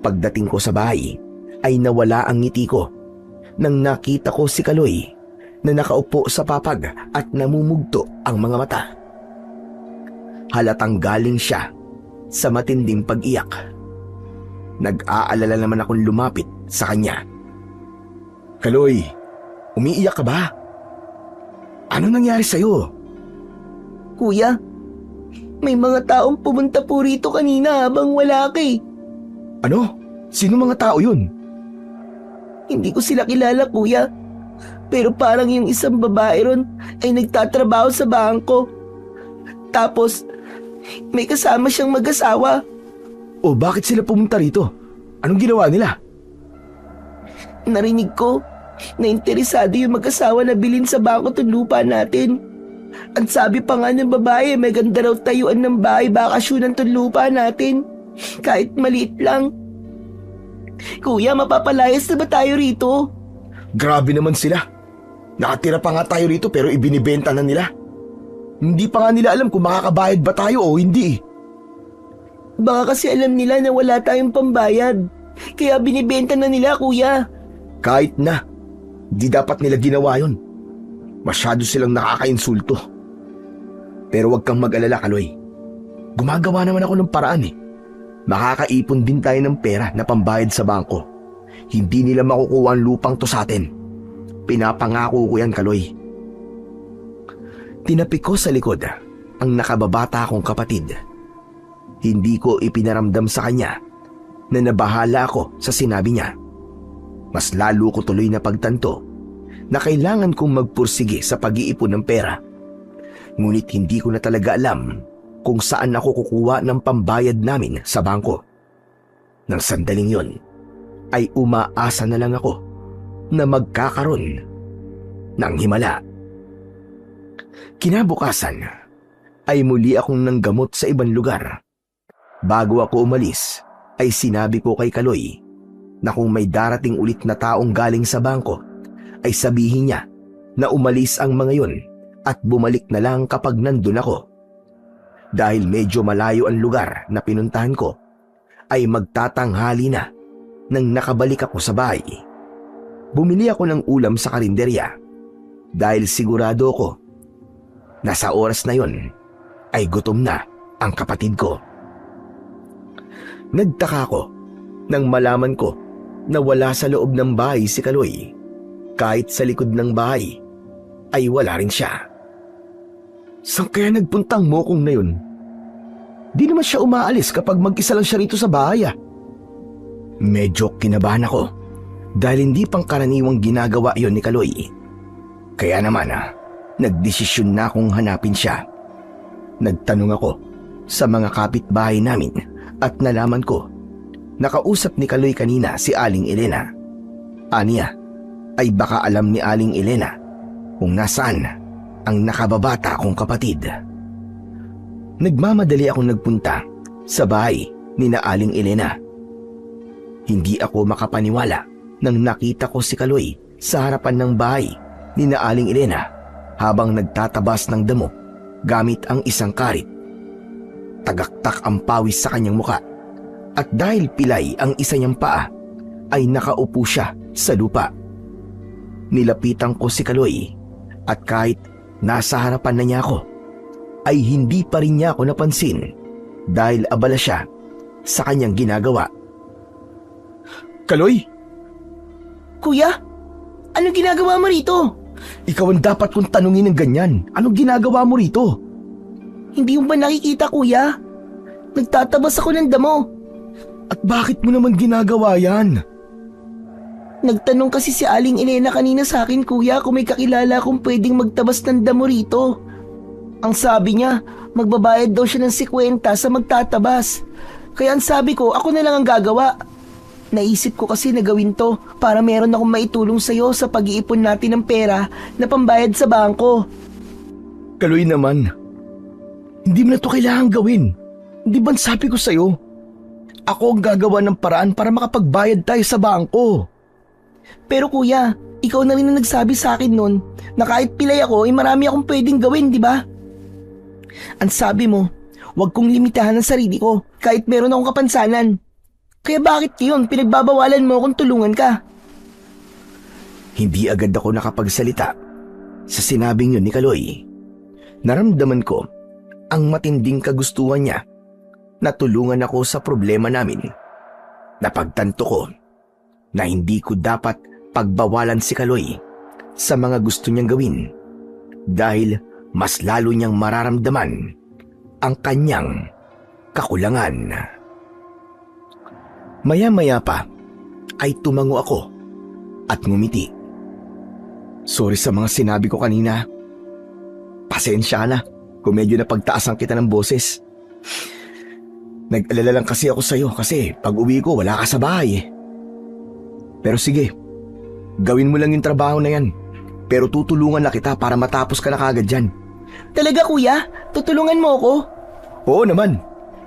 Pagdating ko sa bahay ay nawala ang ngiti ko nang nakita ko si Kaloy na nakaupo sa papag at namumugto ang mga mata. Halatang galing siya sa matinding pag-iyak. Nag-aalala naman akong lumapit sa kanya. Kaloy, Umiiyak ka ba? Ano nangyari sa'yo? Kuya, may mga taong pumunta po rito kanina habang wala ka eh. Ano? Sino mga tao yun? Hindi ko sila kilala, kuya. Pero parang yung isang babae ron ay nagtatrabaho sa bangko. Tapos, may kasama siyang mag-asawa. O bakit sila pumunta rito? Anong ginawa nila? Narinig ko na interesado yung mag-asawa na bilhin sa bangko itong lupa natin. At sabi pa nga ng babae, may ganda raw tayuan ng bahay bakasyonan itong lupa natin. Kahit maliit lang. Kuya, mapapalayas na ba tayo rito? Grabe naman sila. Nakatira pa nga tayo rito pero ibinibenta na nila. Hindi pa nga nila alam kung makakabayad ba tayo o hindi. Baka kasi alam nila na wala tayong pambayad. Kaya binibenta na nila, kuya. Kahit na, di dapat nila ginawa yun. Masyado silang nakakainsulto. Pero wag kang mag-alala, Kaloy. Gumagawa naman ako ng paraan eh. Makakaipon din tayo ng pera na pambayad sa bangko. Hindi nila makukuha ang lupang to sa atin. Pinapangako ko yan, Kaloy. Tinapik ko sa likod ang nakababata kong kapatid. Hindi ko ipinaramdam sa kanya na nabahala ako sa sinabi niya. Mas lalo ko tuloy na pagtanto na kailangan kong magpursige sa pag-iipon ng pera. Ngunit hindi ko na talaga alam kung saan ako kukuha ng pambayad namin sa bangko. Nang sandaling yon, ay umaasa na lang ako na magkakaroon ng himala. Kinabukasan ay muli akong nanggamot sa ibang lugar. Bago ako umalis ay sinabi ko kay Kaloy na kung may darating ulit na taong galing sa bangko ay sabihin niya na umalis ang mga yon at bumalik na lang kapag nandun ako. Dahil medyo malayo ang lugar na pinuntahan ko ay magtatanghali na nang nakabalik ako sa bahay. Bumili ako ng ulam sa karinderya dahil sigurado ko na sa oras na yon ay gutom na ang kapatid ko. Nagtaka ko nang malaman ko na wala sa loob ng bahay si Kaloy. Kahit sa likod ng bahay ay wala rin siya. Saan kaya nagpuntang mokong na yun? Di naman siya umaalis kapag mag-isa lang siya rito sa bahay ah. Medyo kinabahan ako dahil hindi pangkaraniwang ginagawa yon ni Kaloy. Kaya naman nagdesisyon na akong hanapin siya. Nagtanong ako sa mga kapitbahay namin at nalaman ko nakausap ni Kaloy kanina si Aling Elena. Aniya ay baka alam ni Aling Elena kung nasaan ang nakababata kong kapatid. Nagmamadali akong nagpunta sa bahay ni na Aling Elena. Hindi ako makapaniwala nang nakita ko si Kaloy sa harapan ng bahay ni na Aling Elena habang nagtatabas ng damo gamit ang isang karit. Tagaktak ang pawis sa kanyang muka at dahil pilay ang isa niyang paa ay nakaupo siya sa lupa. Nilapitan ko si Kaloy at kahit nasa harapan na niya ako ay hindi pa rin niya ako napansin dahil abala siya sa kanyang ginagawa. Kaloy? Kuya, ano ginagawa mo rito? Ikaw ang dapat kong tanungin ng ganyan. Anong ginagawa mo rito? Hindi mo ba nakikita, kuya? Nagtatabas ako ng damo. At bakit mo naman ginagawa yan? Nagtanong kasi si Aling Elena kanina sa akin, kuya, kung may kakilala kung pwedeng magtabas ng damo rito. Ang sabi niya, magbabayad daw siya ng 50 sa magtatabas. Kaya ang sabi ko, ako na lang ang gagawa. Naisip ko kasi na gawin to para meron akong maitulong sa'yo sa pag-iipon natin ng pera na pambayad sa bangko. Kaloy naman, hindi mo na to kailangan gawin. Hindi ba sabi ko sa'yo? Ako ang gagawa ng paraan para makapagbayad tayo sa bangko. Pero kuya, ikaw na rin ang nagsabi sa akin nun na kahit pilay ako, ay marami akong pwedeng gawin, di ba? Ang sabi mo, huwag kong limitahan ang sarili ko kahit meron akong kapansanan. Kaya bakit yun pinagbabawalan mo kung tulungan ka? Hindi agad ako nakapagsalita sa sinabing yun ni Kaloy. Naramdaman ko ang matinding kagustuhan niya na tulungan ako sa problema namin. Napagtanto ko na hindi ko dapat pagbawalan si Kaloy sa mga gusto niyang gawin dahil mas lalo niyang mararamdaman ang kanyang kakulangan. Maya-maya pa ay tumango ako at ngumiti. Sorry sa mga sinabi ko kanina. Pasensya na kung medyo napagtaasan kita ng boses. Nag-alala lang kasi ako sa'yo kasi pag uwi ko wala ka sa bahay eh. Pero sige, gawin mo lang yung trabaho na yan. Pero tutulungan na kita para matapos ka na kagad dyan. Talaga kuya? Tutulungan mo ako? Oo naman,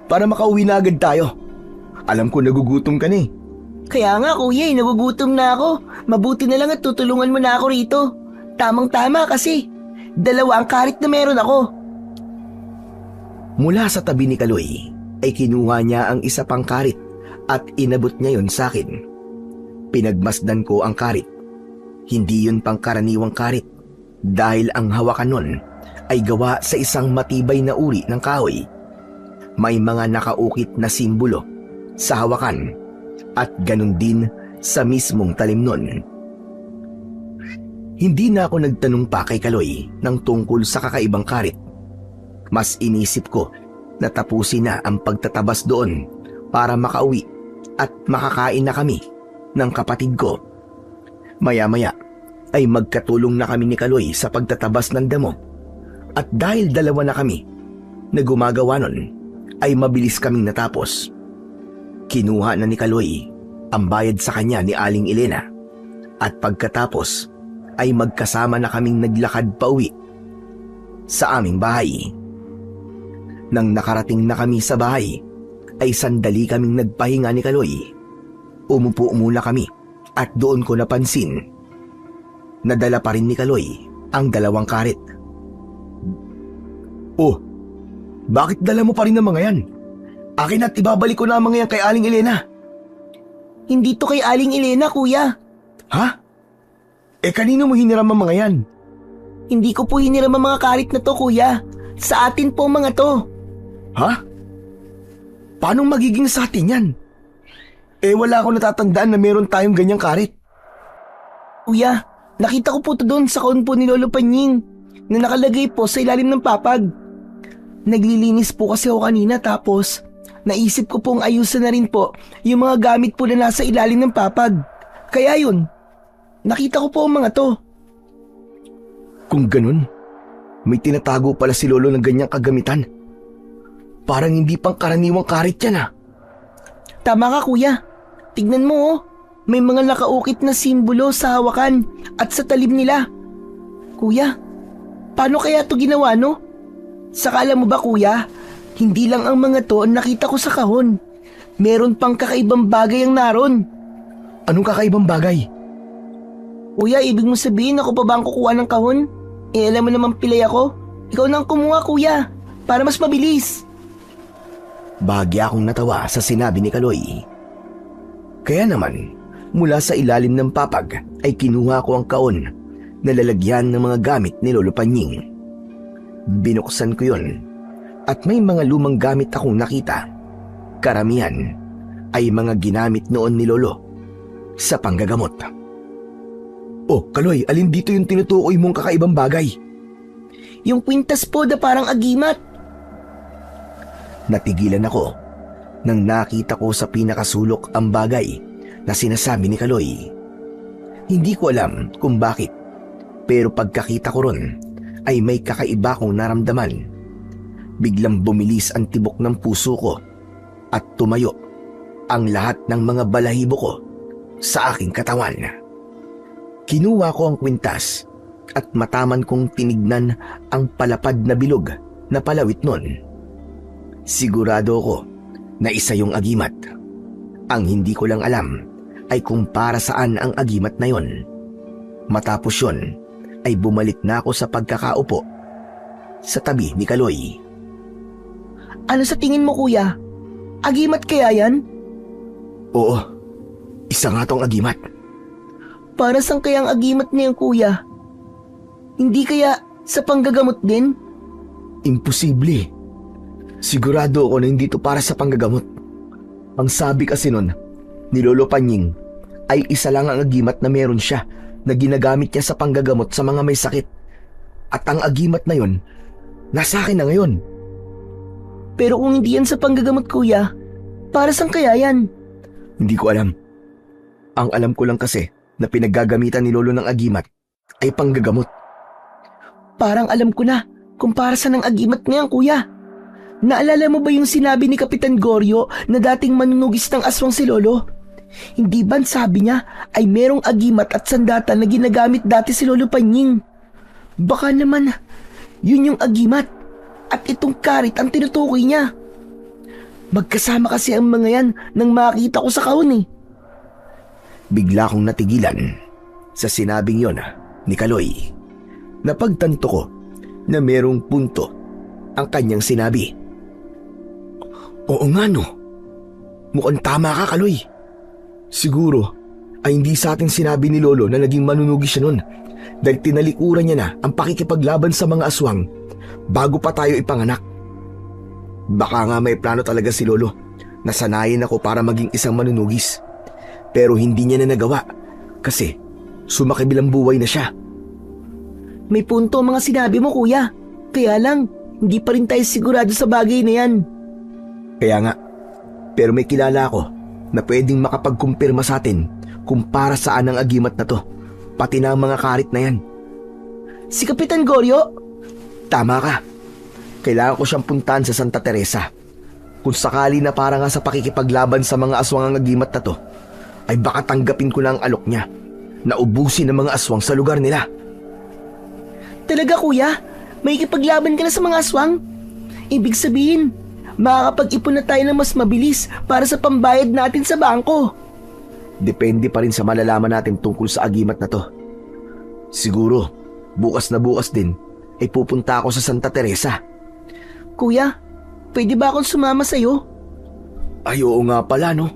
para makauwi na agad tayo. Alam ko nagugutom ka na eh. Kaya nga kuya, nagugutom na ako. Mabuti na lang at tutulungan mo na ako rito. Tamang-tama kasi. 2 ang karit na meron ako. Mula sa tabi ni Kaloy ay kinuha niya ang isa pang karit at inabot niya yon sa akin. Pinagmasdan ko ang karit. Hindi yun pangkaraniwang karit dahil ang hawakan nun ay gawa sa isang matibay na uri ng kahoy. May mga nakaukit na simbolo sa hawakan at ganun din sa mismong talim nun. Hindi na ako nagtanong pa kay Kaloy ng tungkol sa kakaibang karit. Mas inisip ko na tapusin na ang pagtatabas doon para makauwi at makakain na kami ng kapatid ko. Maya-maya ay magkatulong na kami ni Kaloy sa pagtatabas ng damo at dahil 2 na kami na gumagawa nun ay mabilis kaming natapos. Kinuha na ni Kaloy ang bayad sa kanya ni Aling Elena at pagkatapos ay magkasama na kaming naglakad pauwi sa aming bahay. Nang nakarating na kami sa bahay ay sandali kaming nagpahinga ni Kaloy. Umupo muna kami at doon ko napansin na dala pa rin ni Kaloy ang 2 karit. Oh, bakit dala mo pa rin ang mga yan? Akin at ibabalik ko na ang mga yan kay Aling Elena. Hindi to kay Aling Elena kuya. Ha? Eh kanino mo hiniram ang mga yan? Hindi ko po hiniram ang mga karit na to kuya. Sa atin po mga to. Ha? Paano magiging sa atin yan? Eh wala akong natatandaan na meron tayong ganyang karit. Kuya, nakita ko po to doon sa kahon po ni Lolo Panying na nakalagay po sa ilalim ng papag. Naglilinis po kasi ako kanina tapos naisip ko pong ayusan na rin po yung mga gamit po na nasa ilalim ng papag. Kaya yun, nakita ko po ang mga to. Kung ganun, may tinatago pala si Lolo ng ganyang kagamitan. Parang hindi pang karaniwang karit yan ah. Tama ka kuya. Tignan mo oh. May mga nakaukit na simbolo sa hawakan at sa talim nila. Kuya, paano kaya to ginawa no? Saka alam mo ba kuya, hindi lang ang mga to ang nakita ko sa kahon. Meron pang kakaibang bagay ang naroon. Anong kakaibang bagay? Kuya, ibig mo sabihin ako pa ba ang kukuha ng kahon? Eh alam mo naman pilay ako. Ikaw nang kumuha kuya, para mas mabilis. Bahagya akong natawa sa sinabi ni Kaloy. Kaya naman, mula sa ilalim ng papag ay kinuha ko ang kaon na lalagyan ng mga gamit ni Lolo Panying. Binuksan ko yun at may mga lumang gamit akong nakita. Karamihan ay mga ginamit noon ni Lolo sa panggagamot. Oh, Kaloy, alin dito yung tinutukoy mong kakaibang bagay? Yung kwintas po na parang agimat. Natigilan ako nang nakita ko sa pinakasulok ang bagay na sinasabi ni Kaloy. Hindi ko alam kung bakit, pero pagkakita ko ron ay may kakaiba kong naramdaman. Biglang bumilis ang tibok ng puso ko at tumayo ang lahat ng mga balahibo ko sa aking katawan. Kinuha ko ang kwintas at mataman kong tinignan ang palapad na bilog na palawit nun. Sigurado ko na isa yung agimat. Ang hindi ko lang alam ay kung para saan ang agimat na yon. Matapos yon ay bumalik na ako sa pagkakaupo sa tabi ni Kaloy. Ano sa tingin mo kuya? Agimat kaya yan? Oo, isa nga tong agimat. Para saan kaya ang agimat na yan kuya? Hindi kaya sa panggagamot din? Imposible. Sigurado ako na hindi to para sa panggagamot. Ang sabi kasi nun ni Lolo Panying ay isa lang ang agimat na meron siya na ginagamit niya sa panggagamot sa mga may sakit. At ang agimat na yon, nasa akin na ngayon. Pero kung hindi yan sa panggagamot, kuya, para saan kaya yan? Hindi ko alam. Ang alam ko lang kasi na pinaggagamitan ni Lolo ng agimat ay panggagamot. Parang alam ko na kung para saan ang agimat ngayon, kuya. Naalala mo ba yung sinabi ni Kapitan Goryo na dating manunugis ng aswang si Lolo? Hindi ba sabi niya ay merong agimat at sandata na ginagamit dati si Lolo Panying? Baka naman yun yung agimat at itong karit ang tinutukoy niya. Magkasama kasi ang mga yan nang makita ko sa kahon eh. Bigla kong natigilan sa sinabing yon ni Kaloy. Napagtanto ko na merong punto ang kanyang sinabi. Oo nga no, mukhang tama ka, Kaloy. Siguro ay hindi sa atin sinabi ni Lolo na naging manunugis siya nun dahil tinalikuran niya na ang pakikipaglaban sa mga aswang bago pa tayo ipanganak. Baka nga may plano talaga si Lolo na sanayin ako para maging isang manunugis. Pero hindi niya na nagawa kasi sumakibilang buhay na siya. May punto ang mga sinabi mo, kuya. Kaya lang, hindi pa rin tayo sigurado sa bagay na yan. Kaya nga, pero may kilala ako na pwedeng makapagkumpirma sa atin kung para saan ang agimat na to, pati na ang mga karit na yan. Si Kapitan Goryo? Tama ka. Kailangan ko siyang puntahan sa Santa Teresa. Kung sakali na para nga sa pakikipaglaban sa mga aswang ang agimat na to, ay baka tanggapin ko na ang alok niya na ubusin ng mga aswang sa lugar nila. Talaga, kuya? May ikipaglaban ka na sa mga aswang? Ibig sabihin, makakapag-ipon na tayo ng mas mabilis para sa pambayad natin sa bangko. Depende pa rin sa malalaman natin tungkol sa agimat na to. Siguro, bukas na bukas din ay pupunta ako sa Santa Teresa. Kuya, pwede ba akong sumama sa'yo? Ay oo nga pala no.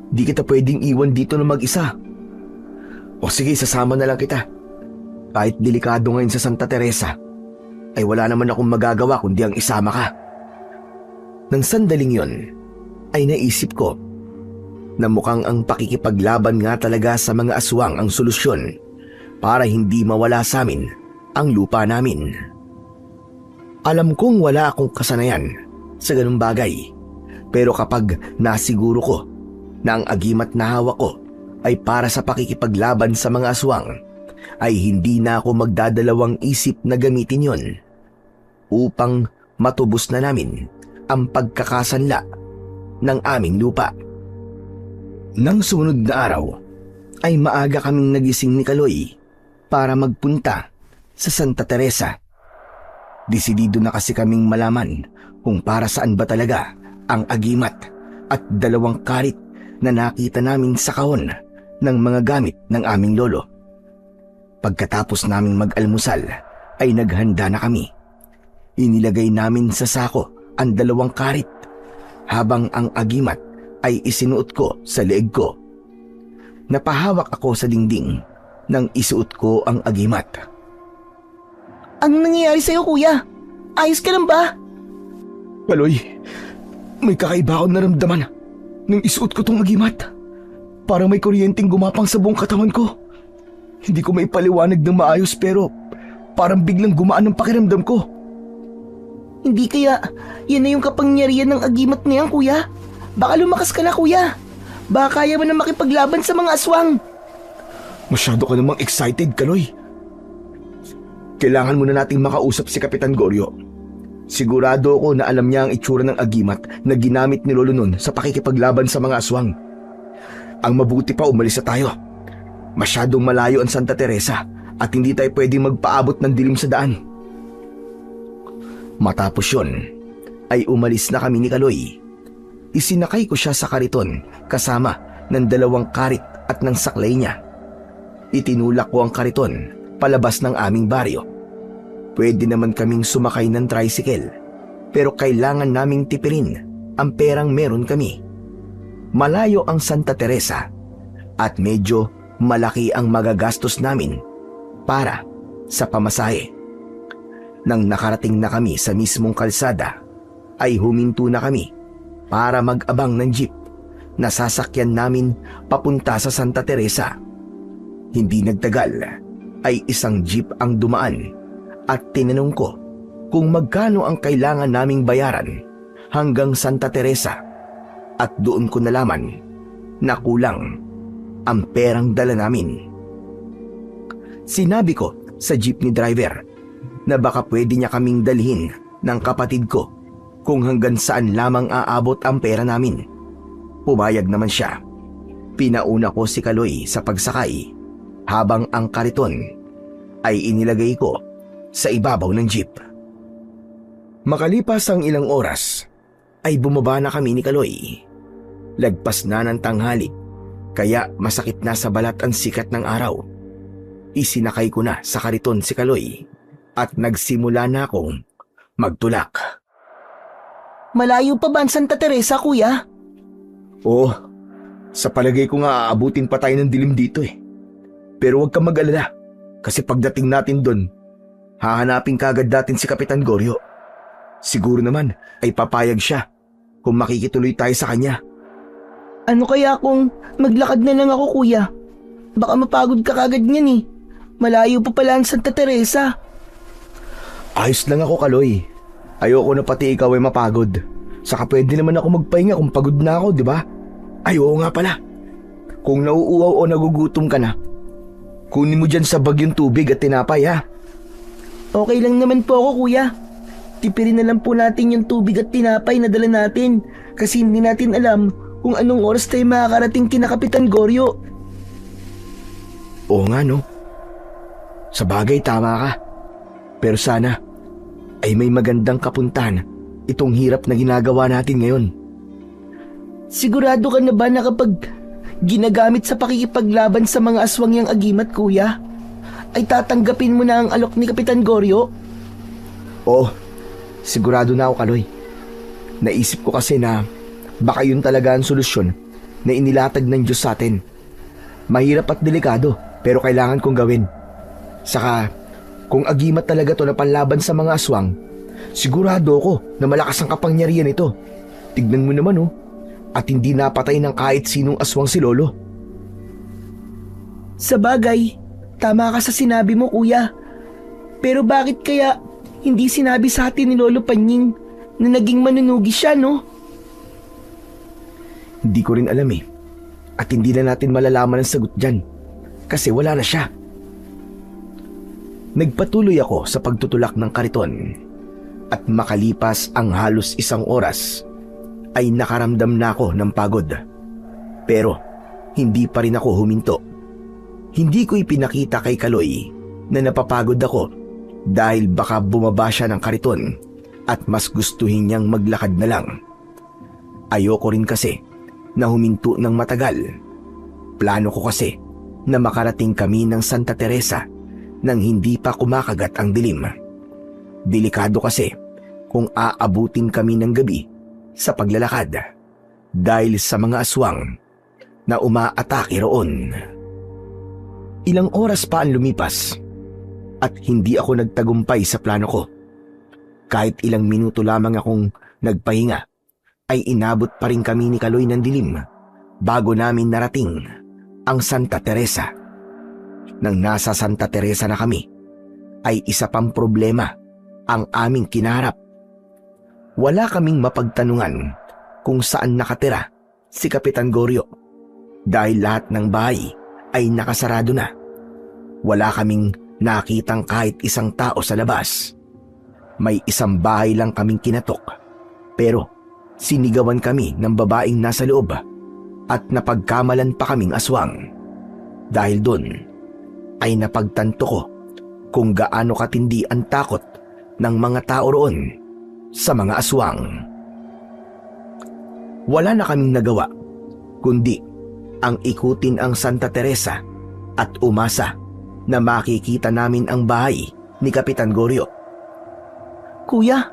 Di kita pwedeng iwan dito na mag-isa. O sige, sasama na lang kita. Kahit delikado ngayon sa Santa Teresa, ay wala naman akong magagawa kundi ang isama ka. Nang sandaling yon, ay naisip ko na mukhang ang pakikipaglaban nga talaga sa mga aswang ang solusyon para hindi mawala sa amin ang lupa namin. Alam kong wala akong kasanayan sa ganung bagay, pero kapag nasiguro ko na ang agimat na hawak ko ay para sa pakikipaglaban sa mga aswang, ay hindi na ako magdadalawang isip na gamitin yon upang matubos na namin ang pagkakasanla ng aming lupa. Nang sumunod na araw, ay maaga kaming nagising ni Kaloy para magpunta sa Santa Teresa. Desidido na kasi kaming malaman kung para saan ba talaga ang agimat at 2 karit na nakita namin sa kahon ng mga gamit ng aming lolo. Pagkatapos naming mag-almusal, ay naghanda na kami. Inilagay namin sa sako ang 2 karit habang ang agimat ay isinuot ko sa leeg ko. Napahawak ako sa dingding nang isuot ko ang agimat. Anong nangyayari sa'yo, kuya? Ayos ka lang ba? Kaloy, may kakaiba akong naramdaman nang isuot ko tong agimat. Parang may kuryenteng gumapang sa buong katawan ko. Hindi ko maipaliwanag ng maayos pero parang biglang gumaan ang pakiramdam ko. Hindi kaya yan na yung kapangyarihan ng agimat na yan, kuya? Baka lumakas ka na, kuya. Baka kaya mo na makipaglaban sa mga aswang. Masyado ka namang excited, Kaloy. Kailangan muna nating makausap si Kapitan Goryo. Sigurado ako na alam niya ang itsura ng agimat na ginamit ni Lolo nun sa pakikipaglaban sa mga aswang. Ang mabuti pa umalis na tayo. Masyadong malayo ang Santa Teresa at hindi tayo pwedeng magpaabot ng dilim sa daan. Matapos yun, ay umalis na kami ni Kaloy. Isinakay ko siya sa kariton kasama ng 2 karit at ng saklay niya. Itinulak ko ang kariton palabas ng aming baryo. Pwede naman kaming sumakay ng tricycle, pero kailangan naming tipirin ang perang meron kami. Malayo ang Santa Teresa at medyo malaki ang magagastos namin para sa pamasahe. Nang nakarating na kami sa mismong kalsada, ay huminto na kami para mag-abang ng jeep na sasakyan namin papunta sa Santa Teresa. Hindi nagtagal ay isang jeep ang dumaan at tinanong ko kung magkano ang kailangan naming bayaran hanggang Santa Teresa, at doon ko nalaman na kulang ang perang dala namin. Sinabi ko sa jeepney driver na baka pwede niya kaming dalhin ng kapatid ko kung hanggang saan lamang aabot ang pera namin. Pumayag naman siya. Pinauna ko si Kaloy sa pagsakay habang ang kariton ay inilagay ko sa ibabaw ng jeep. Makalipas ang ilang oras ay bumaba na kami ni Kaloy. Lagpas na ng tanghali kaya masakit na sa balat ang sikat ng araw. Isinakay ko na sa kariton si Kaloy at nagsimula na akong magtulak. Malayo pa ba ang Santa Teresa, kuya? Oo, sa palagay ko nga aabutin pa tayo ng dilim dito eh. Pero huwag kang mag-alala kasi pagdating natin doon, hahanapin kagad natin si Kapitan Goryo. Siguro naman ay papayag siya kung makikituloy tayo sa kanya. Ano kaya kung maglakad na lang ako, kuya? Baka mapagod ka kagad niyan eh. Malayo pa pala ang Santa Teresa. Ayos lang ako, Kaloy. Ayoko na pati ikaw ay mapagod. Saka pwede naman ako magpahinga kung pagod na ako, di ba? Ay, oo nga pala. Kung nauuaw o nagugutom ka na, kunin mo dyan sa bag yung tubig at tinapay, ha? Okay lang naman po ako, kuya. Tipirin na lang po natin yung tubig at tinapay na dala natin kasi hindi natin alam kung anong oras tayo makakarating kina Kapitan Goryo. Oo nga, no? Sa bagay, tama ka. Pero sana ay may magandang kapuntahan itong hirap na ginagawa natin ngayon. Sigurado ka na ba na kapag ginagamit sa pakikipaglaban sa mga aswang yang agimat, kuya, ay tatanggapin mo na ang alok ni Kapitan Goryo? Oo, sigurado na ako, Kaloy. Naisip ko kasi na baka yun talaga ang solusyon na inilatag ng Diyos sa atin. Mahirap at delikado pero kailangan kong gawin. Saka kung agimat talaga to na panlaban sa mga aswang, sigurado ako na malakas ang kapangyarihan nito. Tignan mo naman oh, at hindi napatay ng kahit sinong aswang si Lolo. Sa bagay, tama ka sa sinabi mo, kuya. Pero bakit kaya hindi sinabi sa atin ni Lolo Panying na naging manunugi siya, no? Hindi ko rin alam eh. At hindi na natin malalaman ang sagot dyan. Kasi wala na siya. Nagpatuloy ako sa pagtutulak ng kariton. At makalipas ang halos isang oras, ay nakaramdam na ako ng pagod. Pero hindi pa rin ako huminto. Hindi ko ipinakita kay Kaloy na napapagod ako dahil baka bumaba siya ng kariton at mas gustuhin niyang maglakad na lang. Ayoko rin kasi na huminto ng matagal. Plano ko kasi na makarating kami ng Santa Teresa nang hindi pa kumakagat ang dilim. Delikado kasi kung aabutin kami ng gabi sa paglalakad dahil sa mga aswang na umaatake roon. Ilang oras pa ang lumipas at hindi ako nagtagumpay sa plano ko. Kahit ilang minuto lamang akong nagpahinga ay inabot pa rin kami ni Kaloy ng dilim bago namin narating ang Santa Teresa. Nang nasa Santa Teresa na kami ay isa pang problema ang aming kinaharap. Wala kaming mapagtanungan kung saan nakatira si Kapitan Goryo dahil lahat ng bahay ay nakasarado na. Wala kaming nakitang kahit isang tao sa labas. May isang bahay lang kaming kinatok pero sinigawan kami ng babaeng nasa loob at napagkamalan pa kaming aswang. Dahil doon ay napagtanto ko kung gaano katindi ang takot ng mga tao roon sa mga aswang. Wala na kaming nagawa kundi ang ikutin ang Santa Teresa at umasa na makikita namin ang bahay ni Kapitan Goryo. Kuya,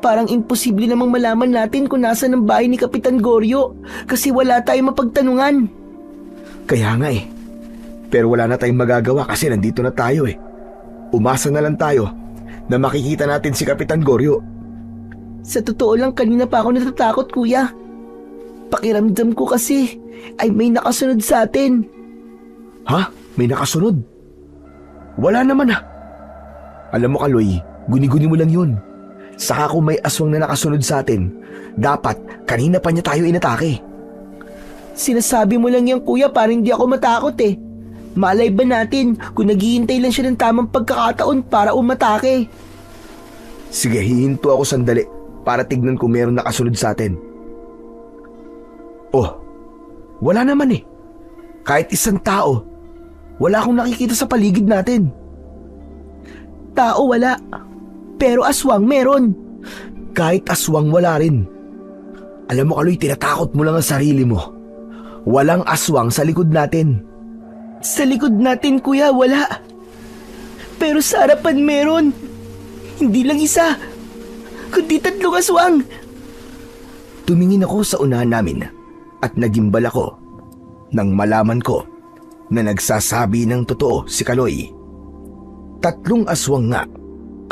parang imposible namang malaman natin kung nasa ng bahay ni Kapitan Goryo kasi wala tayong mapagtanungan. Kaya nga eh. Pero wala na tayong magagawa kasi nandito na tayo eh. Umasa na lang tayo na makikita natin si Kapitan Goryo. Sa totoo lang, kanina pa ako natatakot, kuya. Pakiramdam ko kasi ay may nakasunod sa atin. Ha? may nakasunod. Wala naman ah. Alam mo Kaloy, guni-guni mo lang yun. Saka kung may aswang na nakasunod sa atin, dapat kanina pa niya tayo inatake. Sinasabi mo lang yan kuya para hindi ako matakot eh. Malay ba natin kung naghihintay lang siya ng tamang pagkakataon para umatake? Sige, hihinto ako sandali para tignan kung meron nakasunod sa atin. Oh, wala naman eh. Kahit isang tao, wala akong nakikita sa paligid natin. Tao wala, pero aswang meron. Kahit aswang wala rin. Alam mo Kaloy, tinatakot mo lang ang sarili mo. Walang aswang sa likod natin. Sa likod natin kuya, wala. Pero sa harapan meron. Hindi lang isa, kundi 3 aswang. Tumingin ako sa unahan namin at nagimbal ako nang malaman ko na nagsasabi ng totoo si Kaloy. 3 aswang nga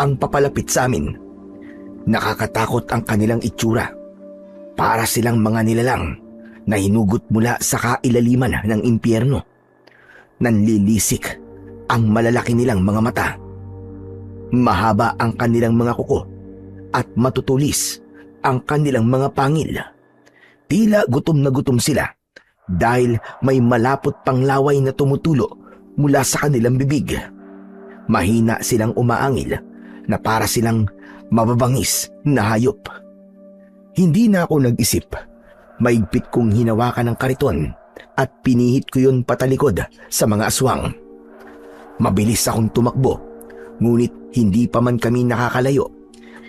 ang papalapit sa amin. Nakakatakot ang kanilang itsura. Para silang mga nilalang na hinugot mula sa kailaliman ng impyerno. Nanlilisik ang malalaki nilang mga mata. Mahaba ang kanilang mga kuko at matutulis ang kanilang mga pangil. Tila gutom na gutom sila dahil may malapot pang laway na tumutulo mula sa kanilang bibig. Mahina silang umaangil na para silang mababangis na hayop. Hindi na ako nag-isip. Maigpit kong hinawakan ng kariton at pinihit ko yun patalikod sa mga aswang. Mabilis akong tumakbo, ngunit hindi pa man kami nakakalayo,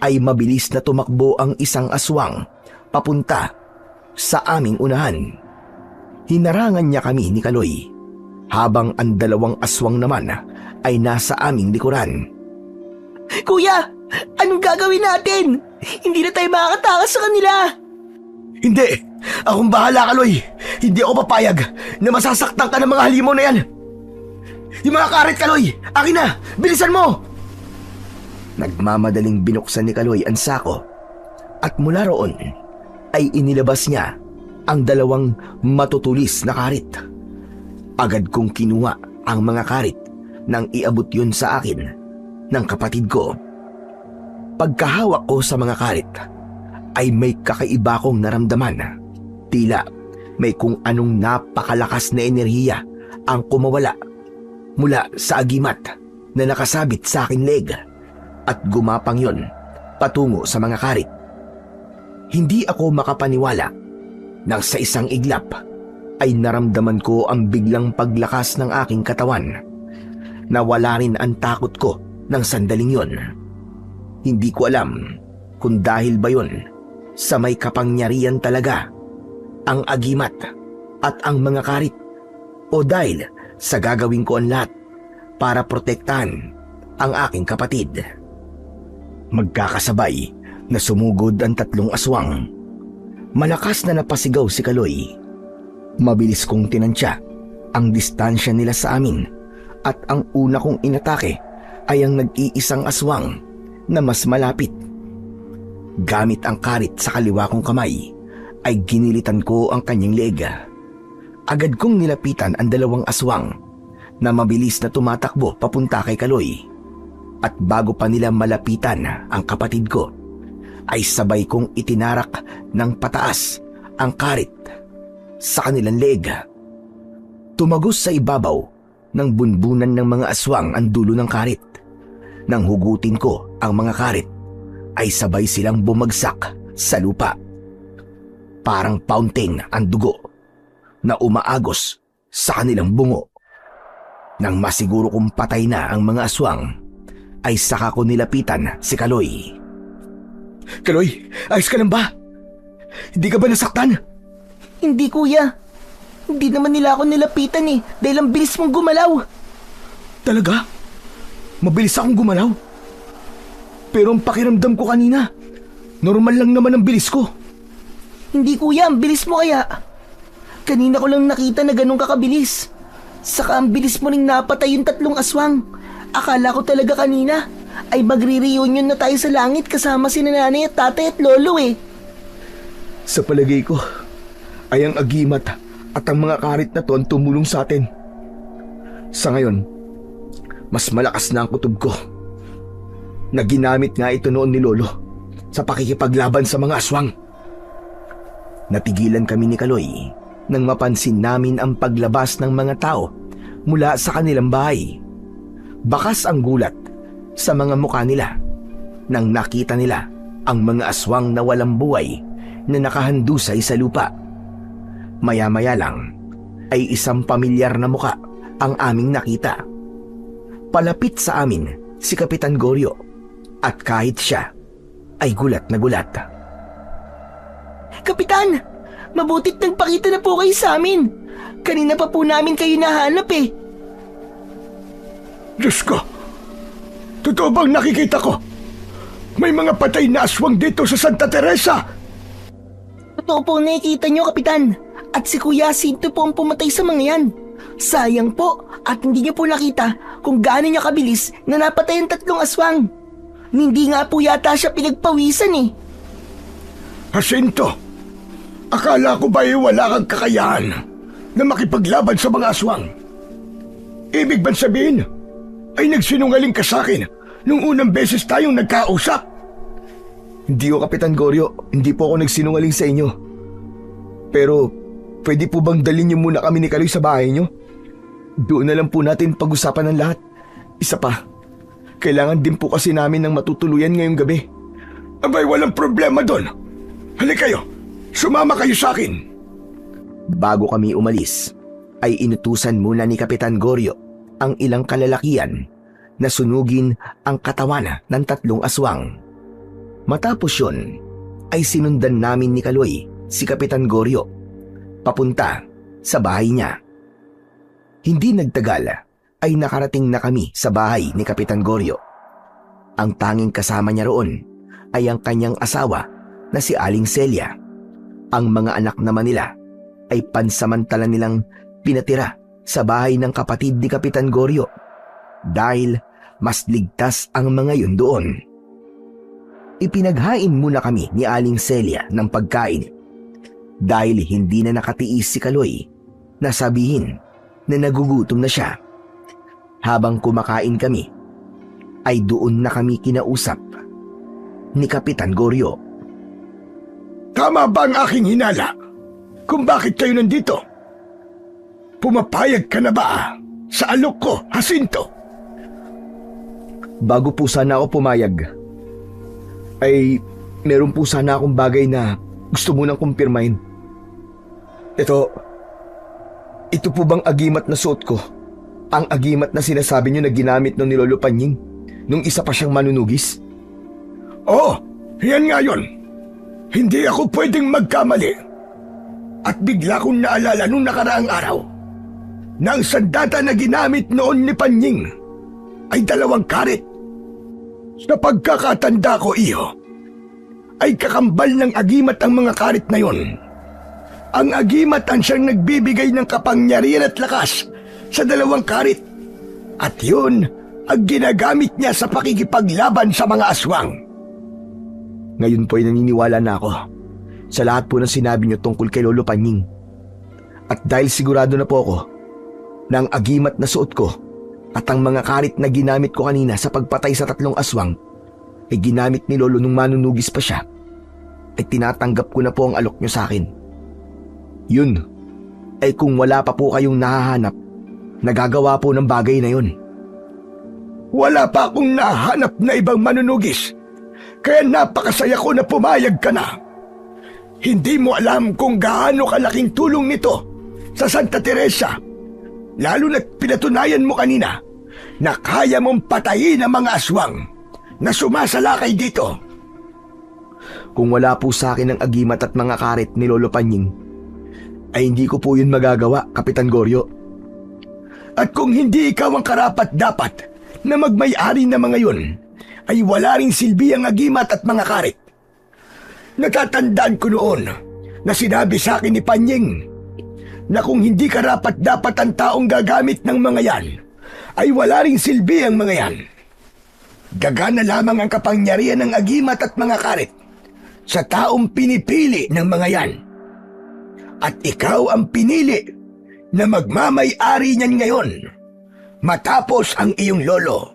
ay mabilis na tumakbo ang isang aswang papunta sa aming unahan. Hinarangan niya kami ni Kaloy, habang ang 2 aswang naman ay nasa aming likuran. Kuya, anong gagawin natin? Hindi na tayo makakatakas sa kanila. Hindi! Akong bahala, Kaloy! Hindi ako papayag na masasaktan ka ng mga halimaw na yan! Yung mga karet, Kaloy! Akin na! Bilisan mo! Nagmamadaling binuksan ni Kaloy ang sako at mula roon ay inilabas niya ang 2 matutulis na karit. Agad kong kinuha ang mga karit nang iabot yun sa akin ng kapatid ko. Pagkahawak ko sa mga karit, ay may kakaiba kong naramdaman. Tila may kung anong napakalakas na enerhiya ang kumawala mula sa agimat na nakasabit sa aking leg at gumapang yon patungo sa mga karit. Hindi ako makapaniwala nang sa isang iglap ay naramdaman ko ang biglang paglakas ng aking katawan. Nawala rin ang takot ko ng sandaling yon. Hindi ko alam kung dahil ba yon sa may kapangyarihan talaga ang agimat at ang mga karit o dahil sa gagawin ko ang lahat para protektahan ang aking kapatid. Magkakasabay na sumugod ang 3 aswang. Malakas na napasigaw si Kaloy. Mabilis kong tinansya ang distansya nila sa amin at ang una kong inatake ay ang nag-iisang aswang na mas malapit. Gamit ang karit sa kaliwa kong kamay, ay ginilitan ko ang kanyang leeg. Agad kong nilapitan ang 2 aswang na mabilis na tumatakbo papunta kay Kaloy. At bago pa nila malapitan ang kapatid ko, ay sabay kong itinarak ng pataas ang karit sa kanilang leeg. Tumagos sa ibabaw ng bunbunan ng mga aswang ang dulo ng karit. Nang hugutin ko ang mga karit, ay sabay silang bumagsak sa lupa. Parang fountain ang dugo na umaagos sa kanilang bungo. Nang masiguro kong patay na ang mga aswang, ay saka ko nilapitan si Kaloy. Kaloy, ayos ka lang ba? Hindi ka ba nasaktan? Hindi kuya, hindi naman nila ako nilapitan eh dahil ang bilis mong gumalaw. Talaga? Mabilis akong gumalaw? Pero ang pakiramdam ko kanina, normal lang naman ang bilis ko. Hindi kuya, ang bilis mo kaya. Kanina ko lang nakita na ganun kakabilis. Saka ang bilis mo ring napatay yung 3 aswang. Akala ko talaga kanina ay magre-reunion na tayo sa langit kasama si nanay at tatay at lolo eh. Sa palagay ko, ay ang agimat at ang mga karit na to ang tumulong sa atin. Sa ngayon, mas malakas na ang kutob ko na ginamit nga ito noon ni Lolo sa pakikipaglaban sa mga aswang. Napigilan kami ni Kaloy nang mapansin namin ang paglabas ng mga tao mula sa kanilang bahay. Bakas ang gulat sa mga mukha nila nang nakita nila ang mga aswang na walang buhay na nakahandusay sa lupa. Maya-maya lang ay isang pamilyar na mukha ang aming nakita. Palapit sa amin si Kapitan Goryo at kahit siya ay gulat na gulat. Kapitan, mabutit nagpakita na po kayo sa amin. Kanina pa po namin kayo nahanap eh. Diyos ko! Totoo bang nakikita ko? May mga patay na aswang dito sa Santa Teresa! Totoo po nakikita nyo, Kapitan. At si Kuya Jacinto po ang pumatay sa mga yan. Sayang po at hindi nyo po nakita kung gaano niya kabilis na napatay ang 3 aswang. Hindi nga po yata siya pinagpawisan eh. Jacinto, akala ko ba wala kang kakayahan na makipaglaban sa mga aswang? Ibig bang sabihin ay nagsinungaling ka sa akin nung unang beses tayong nagkausap? Hindi ko, Kapitan Goryo. Hindi po ako nagsinungaling sa inyo. Pero pwede po bang dalhin niyo muna kami ni Kaloy sa bahay niyo? Doon na lang po natin pag-usapan ng lahat. Isa pa, kailangan din po kasi namin ng matutuluyan ngayong gabi. Abay, walang problema doon. Halika kayo, sumama kayo sa akin. Bago kami umalis, ay inutusan muna ni Kapitan Goryo ang ilang kalalakian na sunugin ang katawan ng 3 aswang. Matapos yun, ay sinundan namin ni Kaloy si Kapitan Goryo papunta sa bahay niya. Hindi nagtagal ay nakarating na kami sa bahay ni Kapitan Goryo. Ang tanging kasama niya roon ay ang kanyang asawa na si Aling Celia. Ang mga anak naman nila ay pansamantala nilang pinatira sa bahay ng kapatid ni Kapitan Goryo dahil mas ligtas ang mga yun doon. Ipinaghain muna kami ni Aling Celia ng pagkain dahil hindi na nakatiis si Kaloy na sabihin na nagugutom na siya. Habang kumakain kami, ay doon na kami kinausap ni Kapitan Goryo. Tama ba ang aking hinala kung bakit kayo nandito? Pumapayag ka na ba sa alok ko, Jacinto? Bago po sana ako pumayag, ay meron po sana akong bagay na gusto munang kumpirmahin. Ito po bang agimat na suot ko? Ang agimat na sinasabi niyo na ginamit nung ni Lolo Panying nung isa pa siyang manunugis? Oo, yan nga yun. Hindi ako pwedeng magkamali. At bigla kong naalala nung nakaraang araw na ang sandata na ginamit noon ni Panying ay 2 karet. Sa pagkakatanda ko, iyo, ay kakambal ng agimat ang mga karet na yon. Ang agimat ang siyang nagbibigay ng kapangyarihan at lakas sa 2 karet. At yun ang ginagamit niya sa pakikipaglaban sa mga aswang. Ngayon po ay naniniwala na ako sa lahat po ng sinabi niyo tungkol kay Lolo Panying. At dahil sigurado na po ako na ang agimat na suot ko at ang mga karit na ginamit ko kanina sa pagpatay sa 3 aswang ay ginamit ni Lolo nung manunugis pa siya, ay tinatanggap ko na po ang alok niyo sa akin. Yun ay kung wala pa po kayong nahahanap na gagawa po ng bagay na yun. Wala pa akong nahanap na ibang manunugis, kaya napakasaya ko na pumayag ka na. Hindi mo alam kung gaano kalaking tulong nito sa Santa Teresa, lalo na't pinatunayan mo kanina na kaya mong patayin ang mga aswang na sumasalakay dito. Kung wala po sa akin ang agimat at mga karet ni Lolo Panying, ay hindi ko po yun magagawa, Kapitan Goryo. At kung hindi ikaw ang karapat-dapat na magmay-ari ng mga yun, ay wala ring silbi ang agimat at mga karet. Natatandaan ko noon na sinabi sa akin ni Panying na kung hindi karapat-dapat ang taong gagamit ng mga yan, ay wala ring silbi ang mga yan. Gagana lamang ang kapangyarihan ng agimat at mga karet sa taong pinipili ng mga yan. At ikaw ang pinili na magmamay-ari niyan ngayon. matapos ang iyong lolo.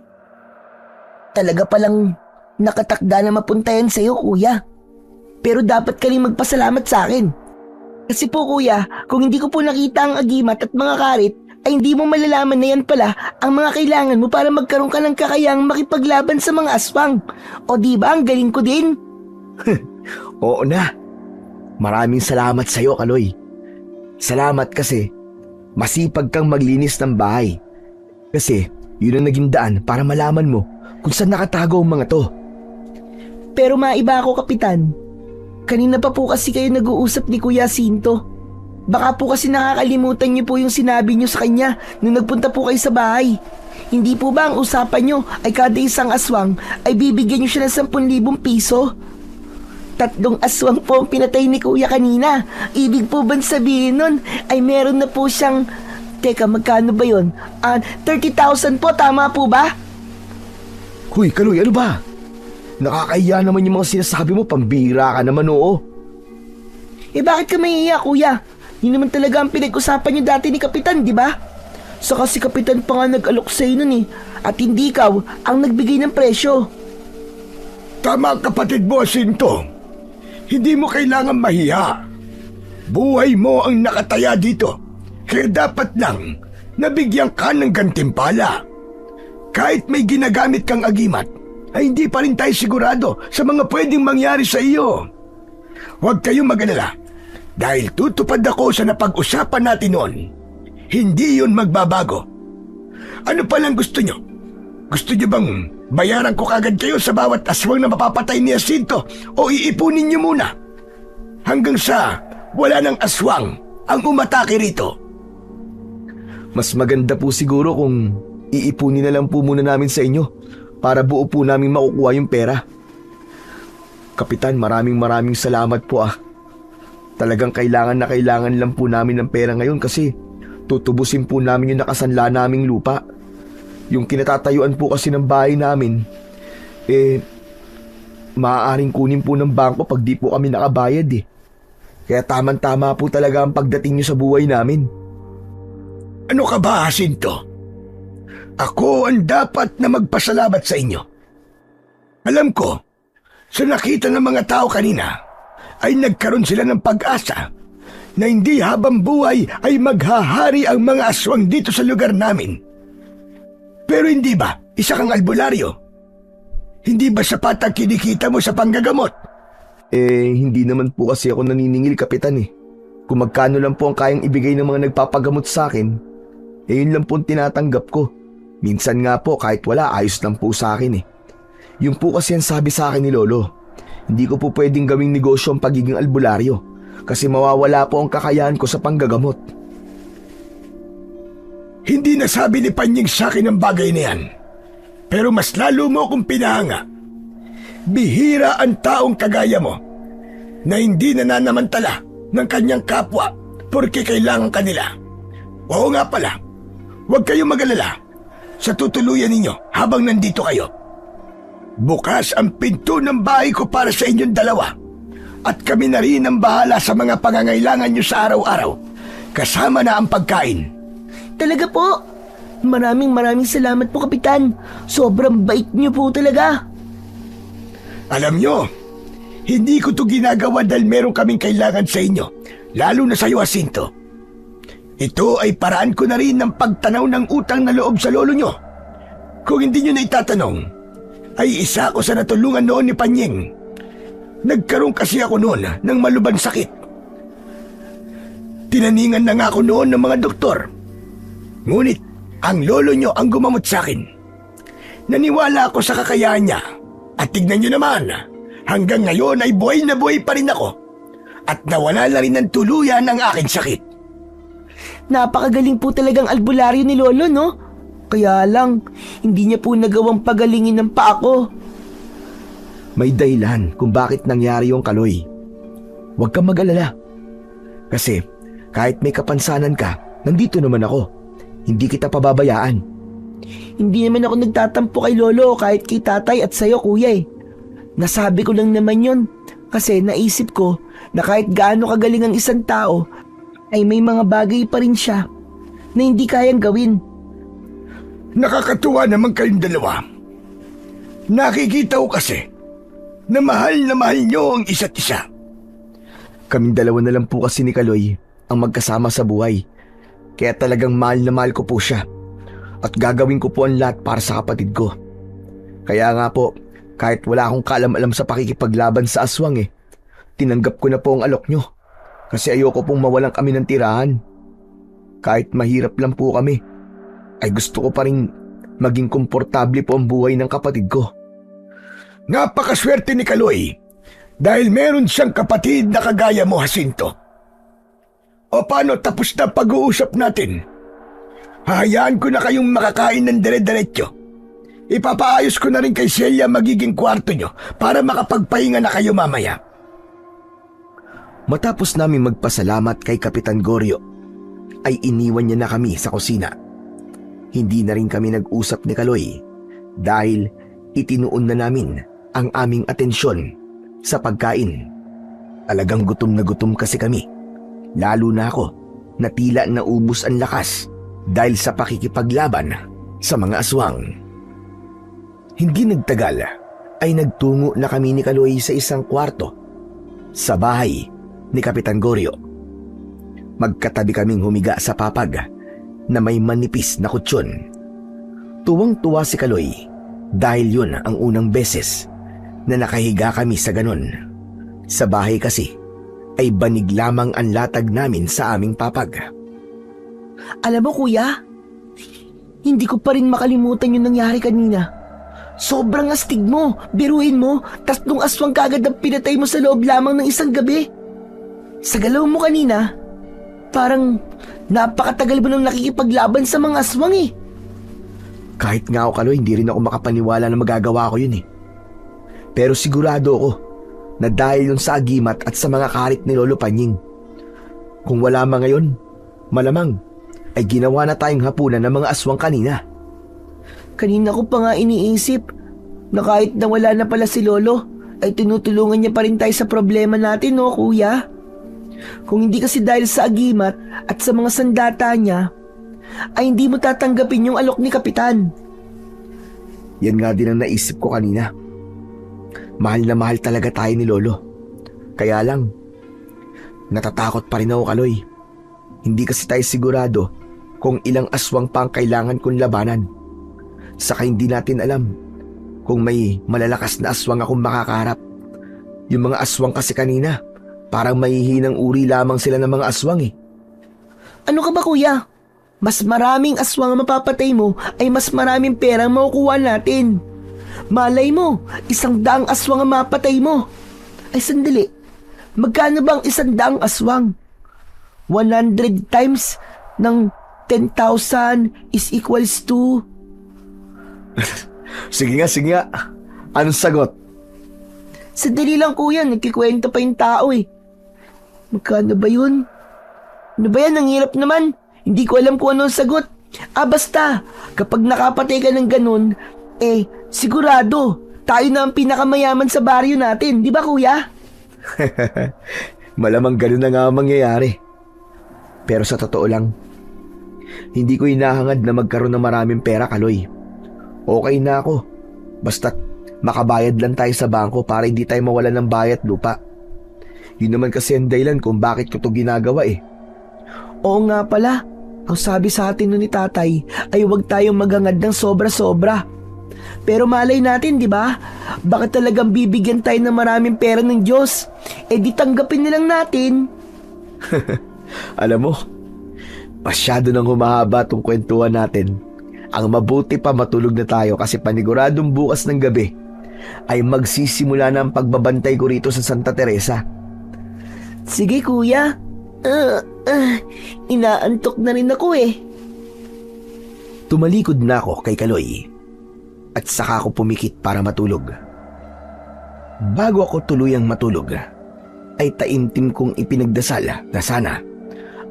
Talaga palang nakatakda na mapunta yan sa'yo, kuya. Pero dapat ka rin magpasalamat sa akin. Kasi po kuya, kung hindi ko po nakita ang agimat at mga karit, ay hindi mo malalaman na yan pala ang mga kailangan mo para magkaroon ka ng kakayahang makipaglaban sa mga aswang. O di ba ang galing ko din? Oo na. Maraming salamat sa'yo, Kaloy. Salamat kasi masipag kang maglinis ng bahay. Kasi yun ang naging daan para malaman mo kung saan nakatago ang mga to. Pero maiba ako, Kapitan. Kanina pa po kasi kayo nag-uusap ni Kuya Sinto. Baka po kasi nakakalimutan niyo po yung sinabi niyo sa kanya nung nagpunta po kayo sa bahay. Hindi po ba ang usapan niyo ay kada isang aswang ay bibigyan niyo siya ng 10,000 piso? 3 aswang po ang pinatay ni Kuya kanina. Ibig po ba sabihin nun ay meron na po siyang... Teka, magkano ba yun? 30,000 po, tama po ba? Huy, Kaloy, ano ba? Nakakahiya naman yung mga sinasabi mo, pambira ka naman, oo. Bakit ka mahihiya, Kuya? Yun naman talaga ang pinag-usapan niyo dati ni Kapitan, di ba? Saka si Kapitan pa nga nag-alok sa'yo nun eh. At hindi ikaw ang nagbigay ng presyo. Tama, kapatid mo, Sinto. Hindi mo kailangan mahiya. Buhay mo ang nakataya dito. Kaya dapat lang nabigyan ka ng gantimpala. Kahit may ginagamit kang agimat, ay hindi pa rin tayo sigurado sa mga pwedeng mangyari sa iyo. Huwag kayong mag-alala. Dahil tutupad ako sa napag-usapan natin noon, hindi yun magbabago. Ano palang gusto nyo? Gusto nyo bang bayaran ko kagad kayo sa bawat aswang na mapapatay ni Jacinto o iipunin nyo muna? Hanggang sa wala ng aswang ang umatake rito. Mas maganda po siguro kung iipunin na lang po muna namin sa inyo para buo po namin makukuha yung pera. Kapitan, maraming salamat po ah. Talagang kailangan na kailangan lang po namin ng pera ngayon kasi tutubusin po namin yung nakasanla naming lupa. Yung kinatatayuan po kasi ng bahay namin, maaaring kunin po ng bangko pag di po kami nakabayad eh. Kaya tamang-tama po talaga ang pagdating nyo sa buhay namin. Ano ka ba, Jacinto? Ako ang dapat na magpasalamat sa inyo. Alam ko, sa nakita ng mga tao kanina, ay nagkaroon sila ng pag-asa na hindi habang buhay ay maghahari ang mga aswang dito sa lugar namin. Pero hindi ba, isa kang albularyo? Hindi ba sapat ang kinikita mo sa panggagamot? Hindi naman po kasi ako naniningil, Kapitan eh. Kung magkano lang po ang kayang ibigay ng mga nagpapagamot sa akin, yun lang po ang tinatanggap ko. Minsan nga po kahit wala, ayos lang po sa akin eh. Yung po kasi ang sabi sa akin ni Lolo, hindi ko po pwedeng gawing negosyo ang pagiging albularyo kasi mawawala po ang kakayahan ko sa panggagamot. Hindi nasabi ni Panying sa akin ang bagay na yan. Pero mas lalo mo akong pinahanga. Bihira ang taong kagaya mo na hindi nananamantala ng kanyang kapwa porque kailangan kanila. Oo nga pala, huwag kayong mag-alala sa tutuluyan ninyo habang nandito kayo. Bukas ang pinto ng bahay ko para sa inyong dalawa at kami na rin ang bahala sa mga pangangailangan nyo sa araw-araw, kasama na ang pagkain. Talaga po? Maraming salamat po, Kapitan. Sobrang bait niyo po talaga. Alam nyo, hindi ko to ginagawa dahil meron kaming kailangan sa inyo, lalo na sa iyo, Jacinto. Ito ay paraan ko na rin ng pagtanaw ng utang na loob sa lolo nyo. Kung hindi nyo na itatanong, ay isa ko sa natulungan noon ni Panying. Nagkaroon kasi ako noon ng malubhang sakit. Tinaningan na nga ako noon ng mga doktor. Ngunit ang lolo nyo ang gumamot sa akin. Naniwala ako sa kakayahan niya. At tignan nyo naman, hanggang ngayon ay buhay na buhay pa rin ako. At nawala na rin ng tuluyan ang aking sakit. Napakagaling po talagang albularyo ni Lolo, no? Kaya lang, hindi niya po nagawang pagalingin ng paa ko. May dahilan kung bakit nangyari yung, Kaloy. Huwag kang mag-alala. Kasi kahit may kapansanan ka, nandito naman ako. Hindi kita pababayaan. Hindi naman ako nagtatampo kay Lolo kahit kay Tatay at sa'yo, Kuya eh. Nasabi ko lang naman yon kasi naisip ko na kahit gaano kagaling ang isang tao, ay may mga bagay pa rin siya na hindi kayang gawin. Nakakatuwa naman kayong dalawa. Nakikita ko kasi na mahal niyo ang isa't isa. Kaming dalawa na lang po kasi ni Kaloy ang magkasama sa buhay. Kaya talagang mahal na mahal ko po siya. At gagawin ko po ang lahat para sa kapatid ko. Kaya nga po, kahit wala akong kaalam-alam sa pakikipaglaban sa aswang tinanggap ko na po ang alok nyo. Kasi ayoko pong mawalan kami ng tirahan. Kahit mahirap lang po kami, ay gusto ko pa rin maging komportable po ang buhay ng kapatid ko. Napakaswerte ni Kaloy dahil meron siyang kapatid na kagaya mo, Jacinto. O paano, tapos na pag-uusap natin? Hahayaan ko na kayong makakain ng dire-diretso. Ipapaayos ko na rin kay Celia magiging kwarto nyo para makapagpahinga na kayo mamaya. Matapos namin magpasalamat kay Kapitan Goryo, ay iniwan niya na kami sa kusina. Hindi na rin kami nag-usap ni Kaloy dahil itinuon na namin ang aming atensyon sa pagkain. Talagang gutom na gutom kasi kami. Lalo na ako na tila naubos ang lakas dahil sa pakikipaglaban sa mga aswang. Hindi nagtagal ay nagtungo na kami ni Kaloy sa isang kwarto sa bahay ni Kapitan Goryo. Magkatabi kaming humiga sa papag na may manipis na kutsyon. Tuwang-tuwa si Kaloy dahil yun ang unang beses na nakahiga kami sa ganon. Sa bahay kasi ay banig lamang ang latag namin sa aming papag. Alam mo kuya, hindi ko pa rin makalimutan yung nangyari kanina. Sobrang astig mo, biruin mo, tatlong aswang kagad ang pinatay mo sa loob lamang ng isang gabi. Sa galaw mo kanina, parang napakatagal mo nang nakikipaglaban sa mga aswang Kahit nga ako, Kaloy, hindi rin ako makapaniwala na magagawa ko yun Pero sigurado ako na dahil yun sa agimat at sa mga karit ni Lolo Panying. Kung wala man ngayon, malamang ay ginawa na tayong hapunan ng mga aswang kanina. Kanina ko pa nga iniisip na kahit na wala na pala si Lolo, ay tinutulungan niya pa rin tayo sa problema natin, no, kuya? Kung hindi kasi dahil sa agimat at sa mga sandata niya, ay hindi mo tatanggapin yung alok ni Kapitan. Yan nga din ang naisip ko kanina. Mahal na mahal talaga tayo ni Lolo. Kaya lang, natatakot pa rin ako, Kaloy. Hindi kasi tayo sigurado kung ilang aswang pa ang kailangan kong labanan. Saka hindi natin alam kung may malalakas na aswang akong makakaharap. Yung mga aswang kasi kanina, parang mahihinang uri lamang sila ng mga aswang Ano ka ba kuya? Mas maraming aswang ang mapapatay mo ay mas maraming pera ang makukuha natin. Malay mo, 100 aswang ang mapatay mo. Ay sandali, magkano bang 100 aswang? 100 times ng 10,000 is equals to... Sige nga. Anong sagot? Sandali lang kuya, nagkikwento pa yung tao Magkano ba yun? Ano ba yan? Ang hirap naman. Hindi ko alam kung ano ang sagot. Basta, kapag nakapatay ka ng ganun, sigurado, tayo na ang pinakamayaman sa baryo natin. Di ba kuya? Malamang ganun na nga ang mangyayari. Pero sa totoo lang, hindi ko hinahangad na magkaroon ng maraming pera, Kaloy. Okay na ako. Basta't makabayad lang tayo sa bangko para hindi tayo mawalan ng bayad lupa. Yun naman kasi ang dahilan kung bakit ko to ginagawa Oo nga pala. Ang sabi sa atin nun ni tatay ay huwag tayong maghangad ng sobra-sobra. Pero malay natin, di ba? Baka talagang bibigyan tayo ng maraming pera ng Diyos. Di tanggapin na lang natin. Alam mo, masyado nang humahaba tong kwentuhan natin. Ang mabuti pa matulog na tayo kasi paniguradong bukas ng gabi ay magsisimula na ang pagbabantay ko rito sa Santa Teresa. Sige kuya. Inaantok na rin ako Tumalikod na ako kay Kaloy at saka ako pumikit para matulog. Bago ako tuluyang matulog, ay taimtim kong ipinagdasal na sana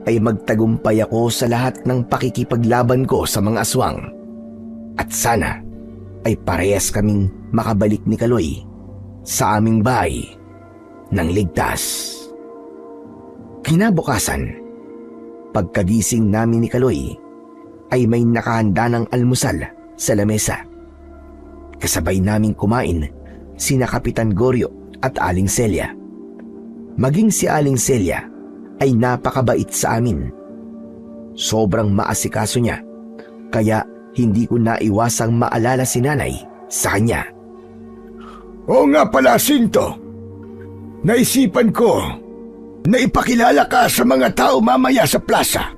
ay magtagumpay ako sa lahat ng pakikipaglaban ko sa mga aswang. At sana ay parehas kaming makabalik ni Kaloy sa aming bahay ng ligtas. Kinabukasan, pagkagising namin ni Kaloy, ay may nakahanda ng almusal sa lamesa. Kasabay naming kumain sina Kapitan Goryo at Aling Celia. Maging si Aling Celia ay napakabait sa amin. Sobrang maasikaso niya, kaya hindi ko naiwasang maalala si nanay sa kanya. Oo nga pala, Sinto. Naisipan ko na ipakilala ka sa mga tao mamaya sa plaza.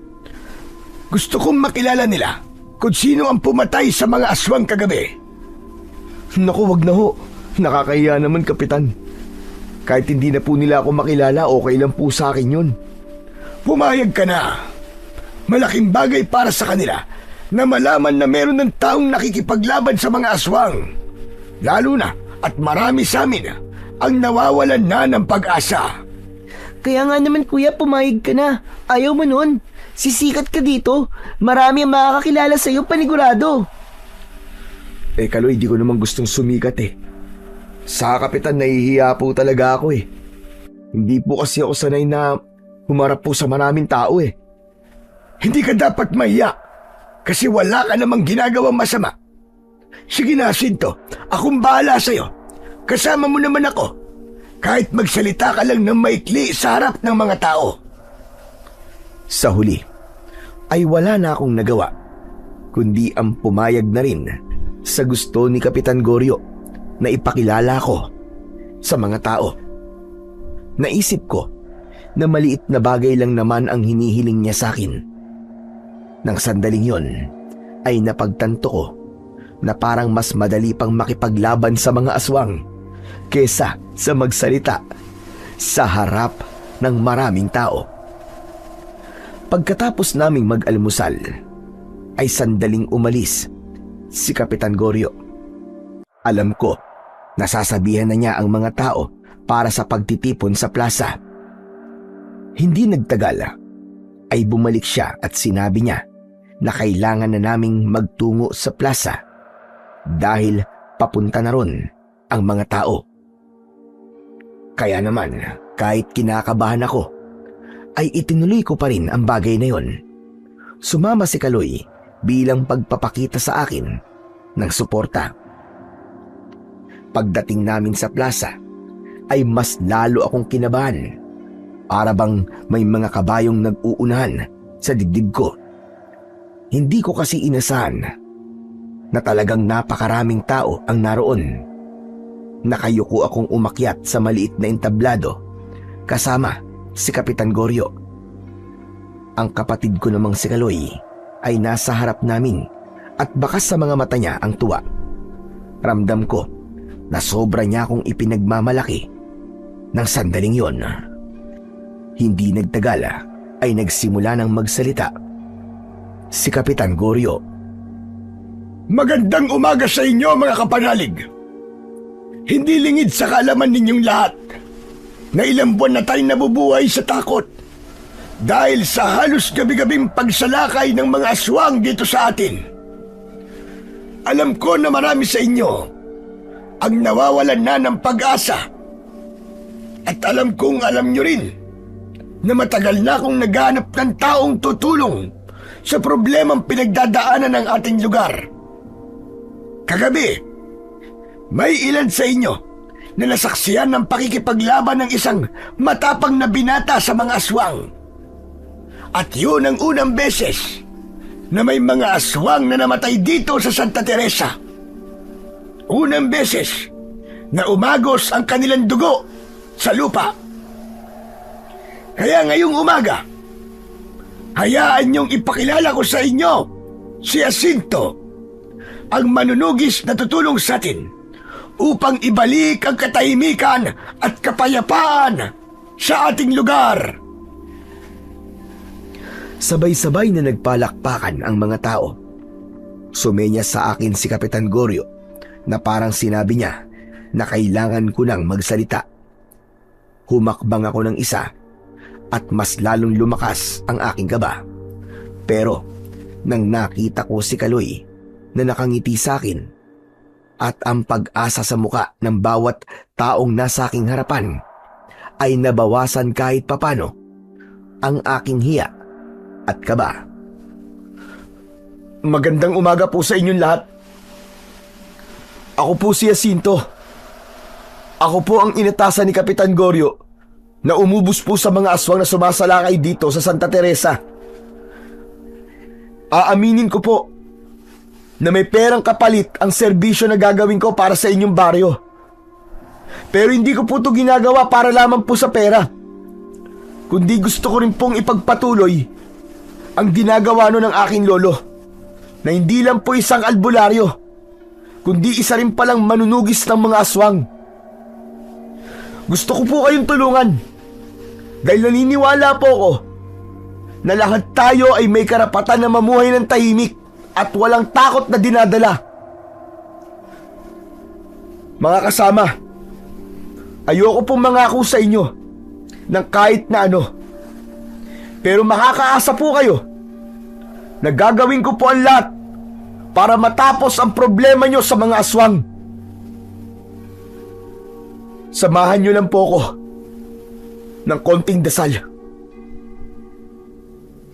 Gusto kong makilala nila kung sino ang pumatay sa mga aswang kagabi. Naku, wag na ho. Nakakahiya naman, Kapitan. Kahit hindi na po nila ako makilala, okay lang po sa akin yun. Pumayag ka na. Malaking bagay para sa kanila na malaman na meron ng taong nakikipaglaban sa mga aswang. Lalo na at marami sa amin ang nawawalan na ng pag-asa. Kaya nga naman kuya, pumayag ka na. Ayaw mo nun. Sisikat ka dito. Marami ang makakakilala sa'yo, panigurado. Kaloy, di ko naman gustong sumikat eh. Sa Kapitan, nahihiya po talaga ako eh. Hindi po kasi ako sanay na humarap po sa maraming tao eh. Hindi ka dapat mahiya kasi wala ka namang ginagawang masama. Sige na, Sinto. Akong bahala sa'yo. Kasama mo naman ako. Kahit magsalita ka lang ng maikli sa harap ng mga tao. Sa huli, ay wala na akong nagawa, kundi ang pumayag na rin sa gusto ni Kapitan Goryo na ipakilala ko sa mga tao. Naisip ko na maliit na bagay lang naman ang hinihiling niya sa akin. Nang sandaling yon, ay napagtanto ko na parang mas madali pang makipaglaban sa mga aswang kesa sa magsalita sa harap ng maraming tao. Pagkatapos naming mag-almusal, ay sandaling umalis si Kapitan Goryo. Alam ko, nasasabihan na niya ang mga tao para sa pagtitipon sa plaza. Hindi nagtagal, ay bumalik siya at sinabi niya na kailangan na naming magtungo sa plaza dahil papunta na ron ang mga tao. Kaya naman, kahit kinakabahan ako, ay itinuloy ko pa rin ang bagay na yon. Sumama si Kaloy bilang pagpapakita sa akin ng suporta. Pagdating namin sa plaza, ay mas lalo akong kinabahan. Para bang may mga kabayong nag-uunahan sa dibdib ko. Hindi ko kasi inasahan na talagang napakaraming tao ang naroon. Nakayuko akong umakyat sa maliit na entablado kasama si Kapitan Goryo. Ang kapatid ko namang si Kaloy ay nasa harap namin at bakas sa mga mata niya ang tuwa. Ramdam ko na sobra niya akong ipinagmamalaki ng sandaling yon. Hindi nagtagal ay nagsimula ng magsalita si Kapitan Goryo. Magandang umaga sa inyo, mga kapanalig. Hindi lingid sa kaalaman ninyong lahat na ilang buwan na tayong nabubuhay sa takot dahil sa halos gabi-gabing pagsalakay ng mga aswang dito sa atin. Alam ko na marami sa inyo ang nawawalan na ng pag-asa at alam kong alam nyo rin na matagal na akong naghahanap ng taong tutulong sa problemang pinagdadaanan ng ating lugar. Kagabi, may ilan sa inyo na nasaksihan ng pakikipaglaban ng isang matapang na binata sa mga aswang. At yun ang unang beses na may mga aswang na namatay dito sa Santa Teresa. Unang beses na umagos ang kanilang dugo sa lupa. Kaya ngayong umaga, hayaan niyong ipakilala ko sa inyo si Jacinto, ang manunugis na tutulong sa atin upang ibalik ang katahimikan at kapayapaan sa ating lugar. Sabay-sabay na nagpalakpakan ang mga tao. Sumenya sa akin si Kapitan Goryo na parang sinabi niya na kailangan ko nang magsalita. Humakbang ako ng isa at mas lalong lumakas ang aking kaba. Pero nang nakita ko si Kaloy na nakangiti sa akin at ang pag-asa sa muka ng bawat taong nasa aking harapan, ay nabawasan kahit papano ang aking hiya at kaba. Magandang umaga po sa inyong lahat. Ako po si Jacinto. Ako po ang inatasan ni Kapitan Goryo na umubos po sa mga aswang na sumasalakay dito sa Santa Teresa. Aaminin ko po na may perang kapalit ang serbisyo na gagawin ko para sa inyong baryo. Pero hindi ko po ito ginagawa para lamang po sa pera. Kundi gusto ko rin pong ipagpatuloy ang ginagawa no ng aking lolo, na hindi lang po isang albularyo, kundi isa rin palang manunugis ng mga aswang. Gusto ko po kayong tulungan dahil naniniwala po ako na lahat tayo ay may karapatan na mamuhay ng tahimik at walang takot na dinadala. Mga kasama, ayoko pong mangako sa inyo ng kahit na ano. Pero makakaasa po kayo na gagawin ko po ang lahat para matapos ang problema nyo sa mga aswang. Samahan nyo lang po ako ng konting dasal.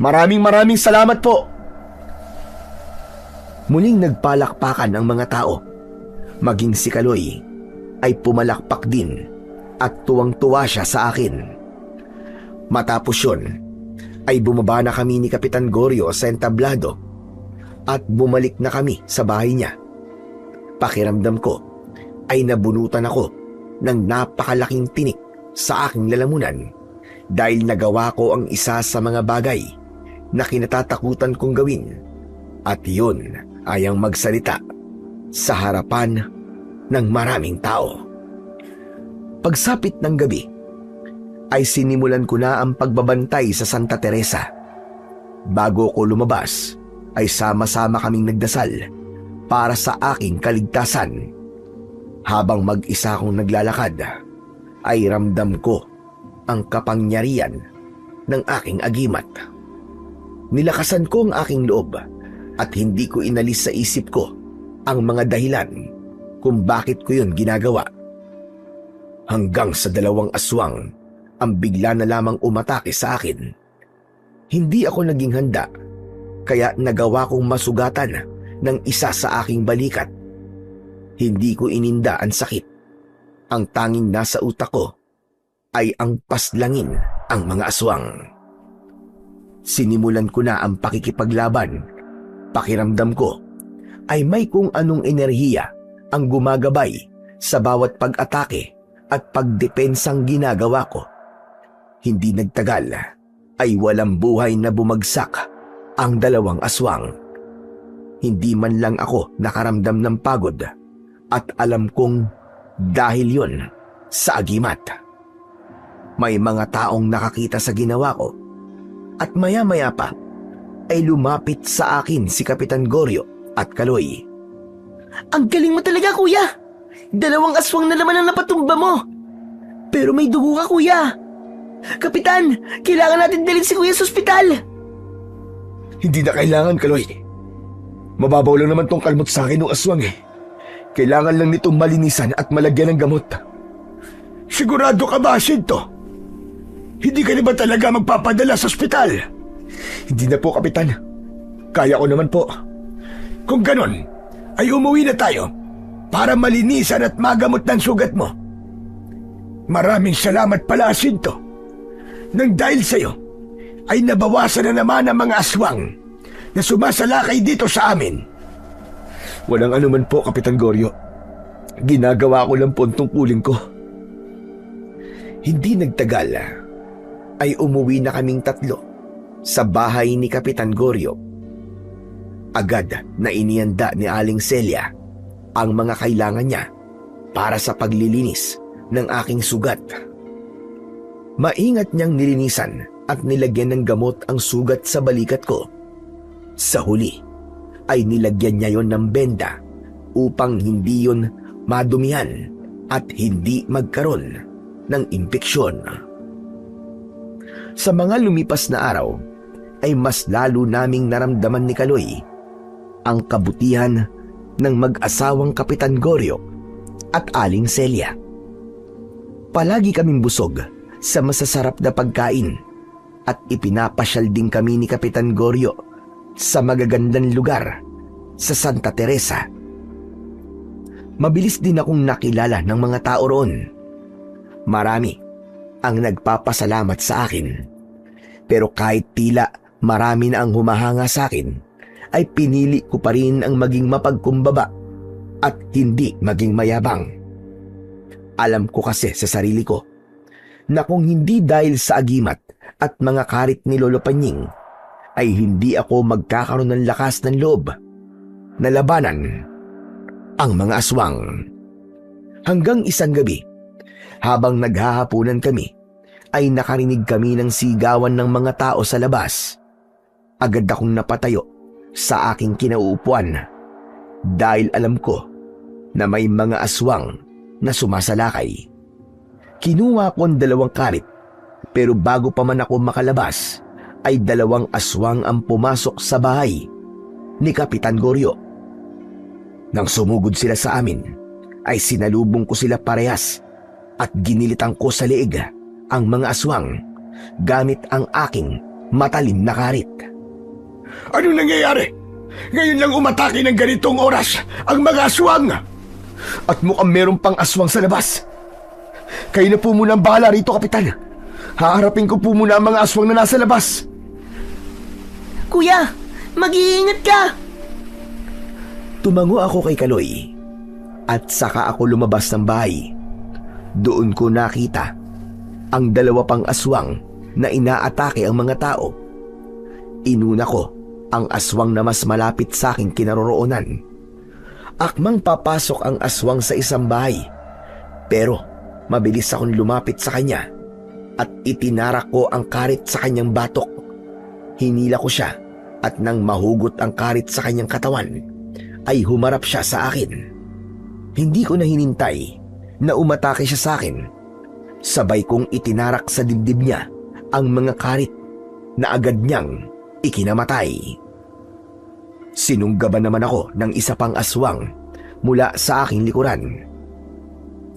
Maraming salamat po. Muling nagpalakpakan ang mga tao. Maging si Kaloy ay pumalakpak din at tuwang-tuwa siya sa akin. Matapos yun, ay bumaba na kami ni Kapitan Goryo sa entablado at bumalik na kami sa bahay niya. Pakiramdam ko ay nabunutan ako ng napakalaking tinik sa aking lalamunan dahil nagawa ko ang isa sa mga bagay na kinatatakutan kong gawin, at yun ay ang magsalita sa harapan ng maraming tao. Pagsapit ng gabi, ay sinimulan ko na ang pagbabantay sa Santa Teresa. Bago ko lumabas, ay sama-sama kaming nagdasal para sa aking kaligtasan. Habang mag-isa akong naglalakad, ay ramdam ko ang kapangyarihan ng aking agimat. Nilakasan ko ang aking loob at hindi ko inalis sa isip ko ang mga dahilan kung bakit ko yun ginagawa. Hanggang sa 2 aswang ang bigla na lamang umatake sa akin. Hindi ako naging handa, kaya nagawa kong masugatan ng isa sa aking balikat. Hindi ko ininda ang sakit. Ang tanging nasa utak ko ay ang paslangin ang mga aswang. Sinimulan ko na ang pakikipaglaban. Pakiramdam ko ay may kung anong enerhiya ang gumagabay sa bawat pag-atake at pagdepensang ginagawa ko. Hindi nagtagal ay walang buhay na bumagsak ang 2 aswang. Hindi man lang ako nakaramdam ng pagod at alam kong dahil yon sa agimat. May mga taong nakakita sa ginawa ko at maya-maya pa ay lumapit sa akin si Kapitan Goryo at Kaloy. Ang galing mo talaga, kuya! 2 aswang na naman ang napatumba mo! Pero may dugo ka, kuya! Kapitan, kailangan natin dalhin si kuya sa ospital! Hindi na kailangan, Kaloy. Mababaw lang naman tong kalmot sa akin ng aswang eh. Kailangan lang nitong malinisan at malagyan ng gamot. Sigurado ka ba, Jacinto? Hindi ka na ba talaga magpapadala sa ospital? Hindi na po, Kapitan. Kaya ko naman po. Kung ganon, ay umuwi na tayo para malinisan at magamot ng sugat mo. Maraming salamat pala, Jacinto. Nang dahil sa'yo, ay nabawasan na naman ang mga aswang na sumasalakay dito sa amin. Walang anuman po, Kapitan Goryo. Ginagawa ko lang po ang tungkulin ko. Hindi nagtagal ay umuwi na kaming 3 sa bahay ni Kapitan Goryo. Agad na inianda ni Aling Celia ang mga kailangan niya para sa paglilinis ng aking sugat. Maingat niyang nilinisan at nilagyan ng gamot ang sugat sa balikat ko. Sa huli ay nilagyan niya yon ng benda upang hindi yon madumihan at hindi magkaroon ng impeksyon. Sa mga lumipas na araw ay mas lalo naming naramdaman ni Kaloy ang kabutihan ng mag-asawang Kapitan Goryo at Aling Celia. Palagi kaming busog sa masasarap na pagkain at ipinapasyal din kami ni Kapitan Goryo sa magagandang lugar sa Santa Teresa. Mabilis din akong nakilala ng mga tao roon. Marami ang nagpapasalamat sa akin. Pero kahit tila marami na ang humahanga sa akin, ay pinili ko pa rin ang maging mapagkumbaba at hindi maging mayabang. Alam ko kasi sa sarili ko na kung hindi dahil sa agimat at mga karit ni Lolo Panying, ay hindi ako magkakaroon ng lakas ng loob na labanan ang mga aswang. Hanggang isang gabi, habang naghahapunan kami, ay nakarinig kami ng sigawan ng mga tao sa labas. Agad akong napatayo sa aking kinauupuan dahil alam ko na may mga aswang na sumasalakay. Kinuha ko ang 2 karit, pero bago pa man ako makalabas, ay 2 aswang ang pumasok sa bahay ni Kapitan Goryo. Nang sumugod sila sa amin, ay sinalubong ko sila parehas at ginilitan ko sa leeg ang mga aswang gamit ang aking matalim na karit. Anong nangyayari? Ngayon lang umatake ng ganitong oras ang mga aswang! At mukhang meron pang aswang sa labas. Kayo na po muna ang bahala rito, Kapitan. Haharapin ko po muna ang mga aswang na nasa labas. Kuya, mag-iingat ka! Tumango ako kay Kaloy at saka ako lumabas ng bahay. Doon ko nakita ang 2 pang aswang na inaatake ang mga tao. Inuna ko ang aswang na mas malapit sa aking kinaroroonan. Akmang papasok ang aswang sa isang bahay, pero mabilis akong lumapit sa kanya at itinarak ko ang karit sa kanyang batok. Hinila ko siya at nang mahugot ang karit sa kanyang katawan, ay humarap siya sa akin. Hindi ko na hinintay na umatake siya sa akin. Sabay kong itinarak sa dibdib niya ang mga karit na agad niyang ikinamatay. Sinunggaban naman ako ng isa pang aswang mula sa aking likuran.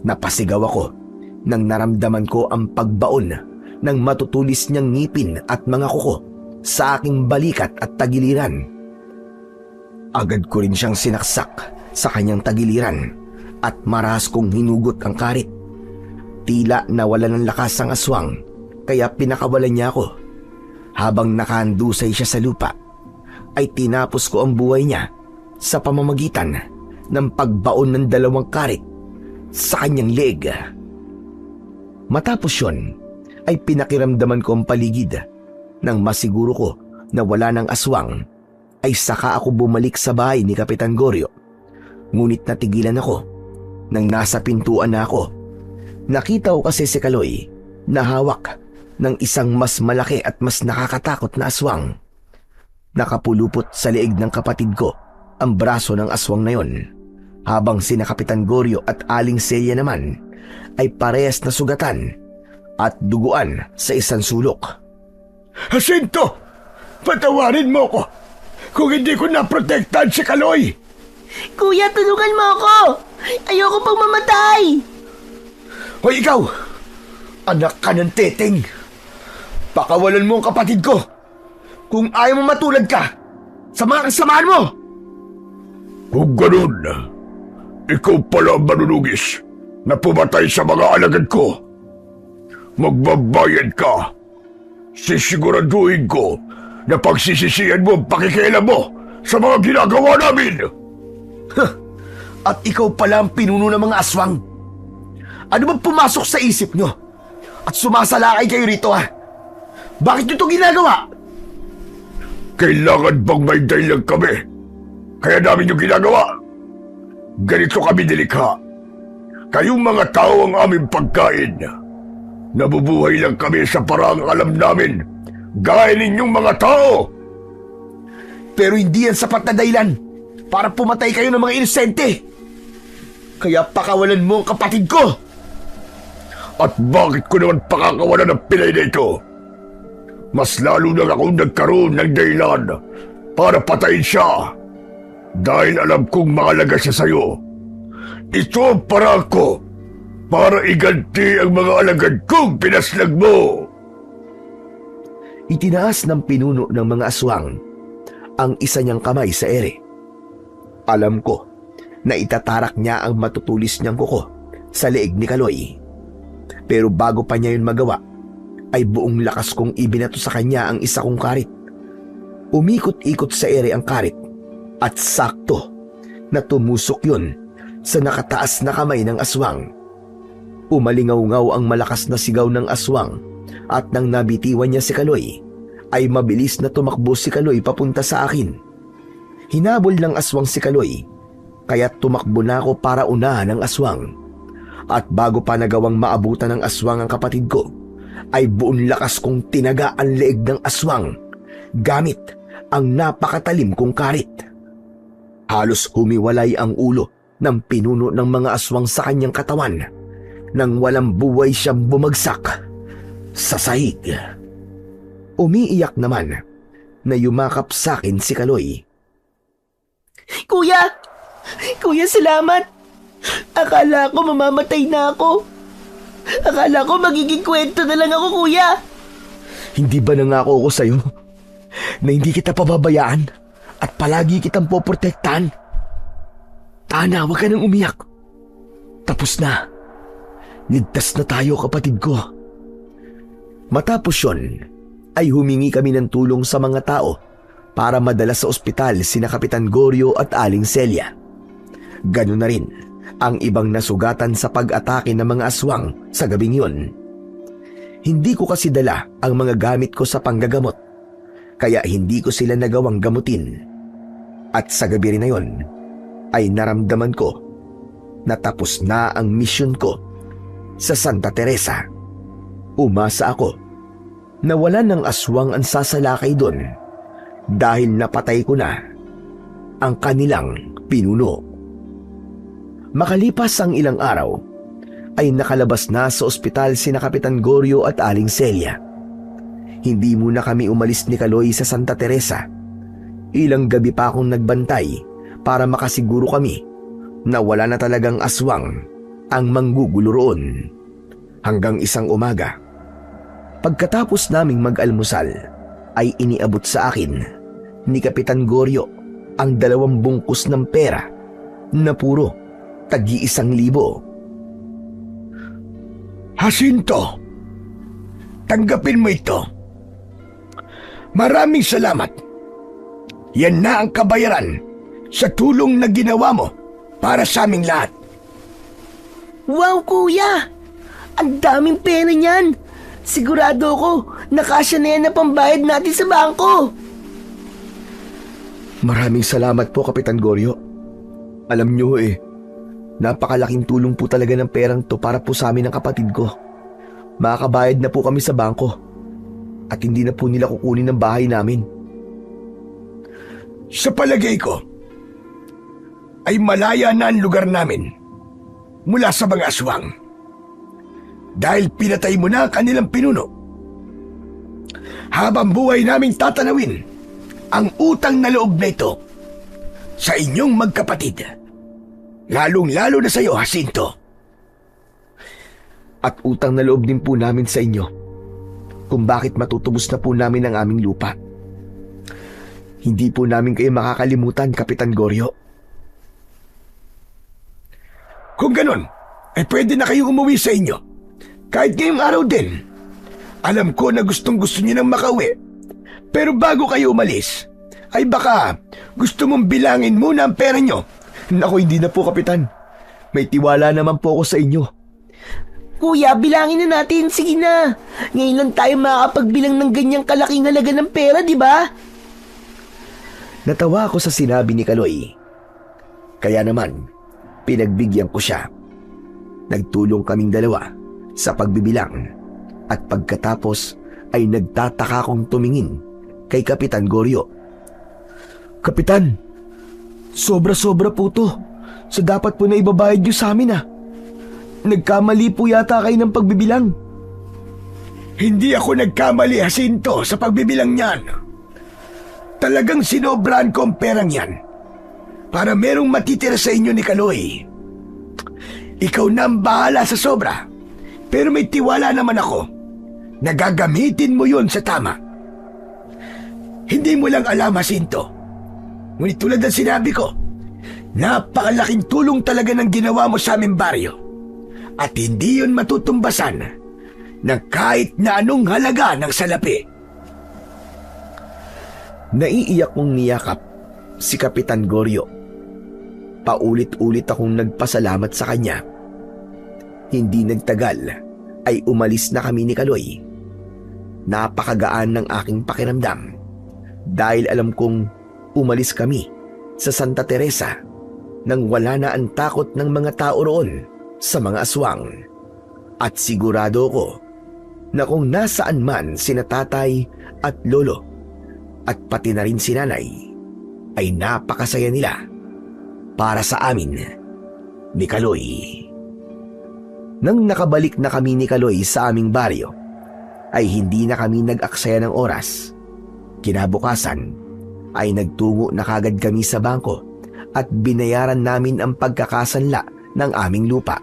Napasigaw ako nang naramdaman ko ang pagbaon ng matutulis niyang ngipin at mga kuko sa aking balikat at tagiliran. Agad ko rin siyang sinaksak sa kanyang tagiliran at marahas kong hinugot ang karit. Tila nawala ng lakas ang aswang, kaya pinakawalan niya ako. Habang nakahandusay siya sa lupa, ay tinapos ko ang buhay niya sa pamamagitan ng pagbaon ng 2 karit sa kanyang leeg. Matapos yun, ay pinakiramdaman ko ang paligid. Nang masiguro ko na wala ng aswang, ay saka ako bumalik sa bahay ni Kapitan Goryo. Ngunit natigilan ako nang nasa pintuan na ako. Nakita ko kasi si Kaloy na hawak ng isang mas malaki at mas nakakatakot na aswang. Nakapulupot sa leeg ng kapatid ko ang braso ng aswang na yon, habang sina Kapitan Goryo at Aling Celia naman ay parehas na sugatan at duguan sa isang sulok. Jacinto! Patawarin mo ko kung hindi ko naprotektahan si Kaloy! Kuya, tulungan mo ako! Ayoko pang mamatay! Hoy ikaw! Anak ka ng teteng! Pakawalan mo ang kapatid ko kung ayaw mo matulad ka sa mga kasamahan mo! Kung ganun, ikaw pala ang manunugis na pumatay sa mga alagad ko. Magbabayad ka! Sisiguraduhin ko na pagsisisihan mo ang pakikialam mo sa mga ginagawa namin! At ikaw pala ang pinuno ng mga aswang. Ano bang pumasok sa isip nyo? At sumasalakay kayo rito, ha? Bakit nyo ito ginagawa? Kailangan bang may dahilan kami? Kaya namin yung ginagawa. Ganito kami nilikha. Kayong mga tao ang aming pagkain. Nabubuhay lang kami sa paraang alam namin, gaya ninyong mga tao. Pero hindi yan sapat na dahilan para pumatay kayo ng mga inosente. Kaya pakawalan mo ang kapatid ko. At bakit ko naman pakakawalan ng pilay na ito? Mas lalo na akong nagkaroon ng dahilan para patayin siya. Dahil alam kong mahalaga siya sa'yo. Ito ang paraan ko para iganti ang mga alagad kong pinaslag mo. Itinaas ng pinuno ng mga aswang ang isa niyang kamay sa ere. Alam ko na itatarak niya ang matutulis niyang kuko sa leeg ni Kaloy. Pero bago pa niya yun magawa, ay buong lakas kong ibinato sa kanya ang isa kong karit. Umikot-ikot sa ere ang karit at sakto na tumusok yun sa nakataas na kamay ng aswang. Umalingaw-ngaw ang malakas na sigaw ng aswang at nang nabitiwan niya si Kaloy, ay mabilis na tumakbo si Kaloy papunta sa akin. Hinabol ng aswang si Kaloy, kaya tumakbo na ako para unahan ng aswang. At bago pa nagawang maabutan ng aswang ang kapatid ko, ay buong lakas kong tinaga ang leeg ng aswang gamit ang napakatalim kong karit. Halos humiwalay ang ulo ng pinuno ng mga aswang sa kanyang katawan nang walang buhay siyang bumagsak sa sahig. Umiiyak naman na yumakap sa akin si Kaloy. Kuya! Kuya, salamat! Akala ko mamamatay na ako. Akala ko magiging kwento na lang ako, kuya. Hindi ba nangako ako sa'yo na hindi kita pababayaan at palagi kitang poprotektahan? Tana, huwag ka nang umiyak. Tapos na. Ligtas na tayo, kapatid ko. Matapos yun, ay humingi kami ng tulong sa mga tao para madala sa ospital sina Kapitan Goryo at Aling Celia. Ganun na rin ang ibang nasugatan sa pag-atake ng mga aswang sa gabing yun. Hindi ko kasi dala ang mga gamit ko sa panggagamot, kaya hindi ko sila nagawang gamutin. At sa gabi rin na yun, ay naramdaman ko na tapos na ang misyon ko sa Santa Teresa. Umasa ako na wala ng aswang ang sasalakay doon dahil napatay ko na ang kanilang pinuno. Makalipas ang ilang araw, ay nakalabas na sa ospital sina Kapitan Goryo at Aling Celia. Hindi muna kami umalis ni Kaloy sa Santa Teresa. Ilang gabi pa akong nagbantay para makasiguro kami na wala na talagang aswang ang manggugulo roon. Hanggang isang umaga, pagkatapos naming mag-almusal, ay iniabot sa akin ni Kapitan Goryo ang 2 bungkus ng pera na puro tagi-1,000. Jacinto, tanggapin mo ito. Maraming salamat. Yan na ang kabayaran sa tulong na ginawa mo para sa aming lahat. Wow, kuya! Ang daming pera niyan! Sigurado ko, nakasya na yan na pambayad natin sa bangko. Maraming salamat po, Kapitan Goryo. Alam niyo napakalaking tulong po talaga ng perang to para po sa amin ng kapatid ko. Makakabayad na po kami sa bangko at hindi na po nila kukunin ang bahay namin. Sa palagay ko, ay malaya na ang lugar namin mula sa mga aswang dahil pinatay mo na ang kanilang pinuno. Habang buhay naming tatanawin ang utang na loob na ito sa inyong magkapatid. Lalong-lalo na sa iyo, Jacinto. At utang na loob din po namin sa inyo kung bakit matutubos na po namin ang aming lupa. Hindi po namin kayo makakalimutan, Kapitan Goryo. Kung ganun, ay pwede na kayong umuwi sa inyo. Kahit ngayong araw din. Alam ko na gustong-gusto niyo nang makauwi. Pero bago kayo umalis, ay baka gusto mong bilangin muna ang pera niyo. Naku, hindi na po, Kapitan. May tiwala naman po ako sa inyo. Kuya, bilangin na natin. Sige na. Ngayon lang tayo makakapagbilang ng ganyang kalaking halaga ng pera, di ba? Natawa ako sa sinabi ni Kaloy. Kaya naman, pinagbigyan ko siya. Nagtulong kaming 2 sa pagbibilang at pagkatapos ay nagtataka kong tumingin kay Kapitan Goryo. Kapitan, sobra-sobra po to sa dapat po na ibabayad niyo sa amin . Nagkamali po yata kayo ng pagbibilang. Hindi ako nagkamali, Jacinto, sa pagbibilang niyan. Talagang sinobrahan ko ang perang yan para merong matitira sa inyo ni Kaloy. Ikaw na ang bahala sa sobra, pero may tiwala naman ako na gagamitin mo yun sa tama. Hindi mo lang alam, Jacinto, Ngunit tulad ng sinabi ko, napakalaking tulong talaga ng ginawa mo sa aming baryo. At hindi yun matutumbasan ng kahit na anong halaga ng salapi. Naiiyak kong niyakap si Kapitan Goryo. Paulit-ulit akong nagpasalamat sa kanya. Hindi nagtagal ay umalis na kami ni Kaloy. Napakagaan ng aking pakiramdam dahil alam kong umalis kami sa Santa Teresa nang wala na ang takot ng mga tao roon sa mga aswang. At sigurado ko na kung nasaan man sina tatay at lolo at pati na rin si nanay ay napakasaya nila para sa amin ni Kaloy. Nang nakabalik na kami ni Kaloy sa aming baryo, ay hindi na kami nag-aksaya ng oras. Kinabukasan ay nagtungo na kagad kami sa bangko at binayaran namin ang pagkakasanla ng aming lupa.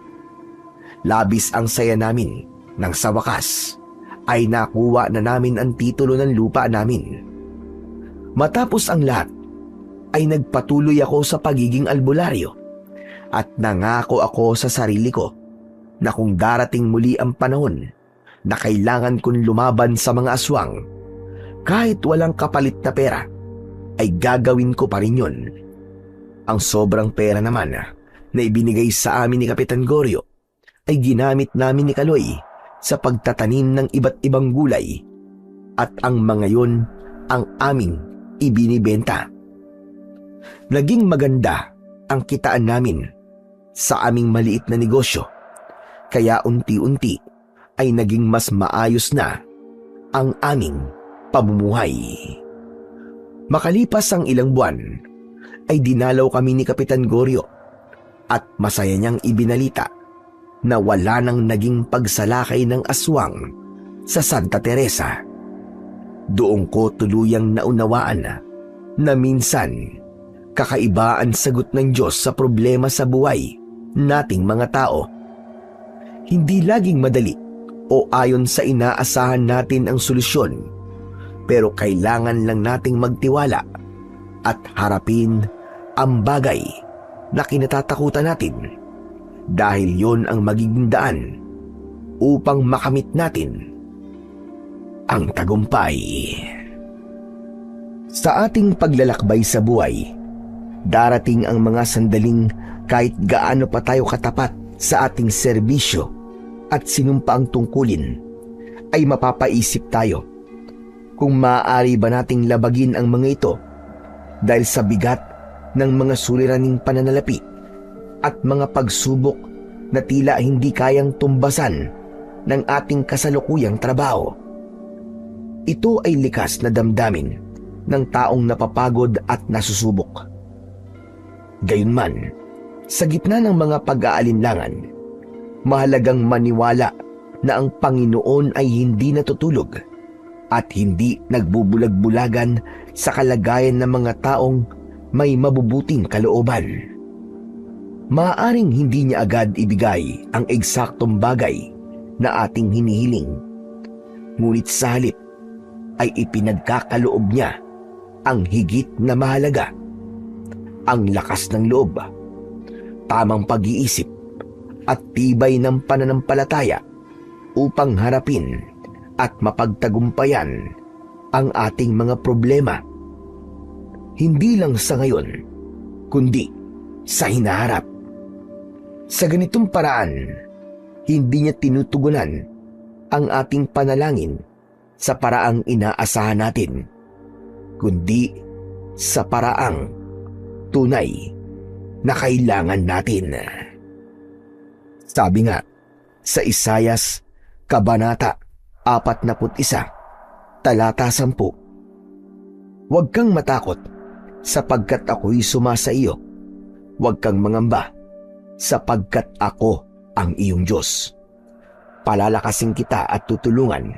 Labis ang saya namin nang sa wakas ay nakuha na namin ang titulo ng lupa namin. Matapos ang lahat, ay nagpatuloy ako sa pagiging albularyo at nangako ako sa sarili ko na kung darating muli ang panahon na kailangan kong lumaban sa mga aswang, kahit walang kapalit na pera, ay gagawin ko pa rin yun. Ang sobrang pera naman na ibinigay sa amin ni Kapitan Goryo ay ginamit namin ni Kaloy sa pagtatanim ng iba't ibang gulay at ang mga yon ang aming ibinibenta. Naging maganda ang kitaan namin sa aming maliit na negosyo, kaya unti-unti ay naging mas maayos na ang aming pamumuhay. Makalipas ang ilang buwan, ay dinalaw kami ni Kapitan Goryo at masaya niyang ibinalita na wala nang naging pagsalakay ng aswang sa Santa Teresa. Doon ko tuluyang naunawaan na minsan kakaiba ang sagot ng Diyos sa problema sa buhay nating mga tao. Hindi laging madali o ayon sa inaasahan natin ang solusyon, pero kailangan lang nating magtiwala at harapin ang bagay na kinatatakutan natin dahil yon ang magiging daan upang makamit natin ang tagumpay. Sa ating paglalakbay sa buhay, darating ang mga sandaling kahit gaano pa tayo katapat sa ating serbisyo at sinumpa ang tungkulin, ay mapapaisip tayo kung maaari ba nating labagin ang mga ito dahil sa bigat ng mga suliraning pananalapi at mga pagsubok na tila hindi kayang tumbasan ng ating kasalukuyang trabaho. Ito ay likas na damdamin ng taong napapagod at nasusubok. Gayunman, sa gitna ng mga pag-aalinlangan, mahalagang maniwala na ang Panginoon ay hindi natutulog at hindi nagbubulag-bulagan sa kalagayan ng mga taong may mabubuting kalooban. Maaaring hindi niya agad ibigay ang eksaktong bagay na ating hinihiling, ngunit sa halip ay ipinagkakaloob niya ang higit na mahalaga: ang lakas ng loob, tamang pag-iisip at tibay ng pananampalataya upang harapin at mapagtagumpayan ang ating mga problema. Hindi lang sa ngayon, kundi sa hinaharap. Sa ganitong paraan, hindi niya tinutugunan ang ating panalangin sa paraang inaasahan natin, kundi sa paraang tunay na kailangan natin. Sabi nga sa Isayas Kabanata 41, talata 10, "Huwag kang matakot sapagkat ako'y sumasa iyo. Huwag kang mangamba sapagkat ako ang iyong Diyos. Palalakasin kita at tutulungan.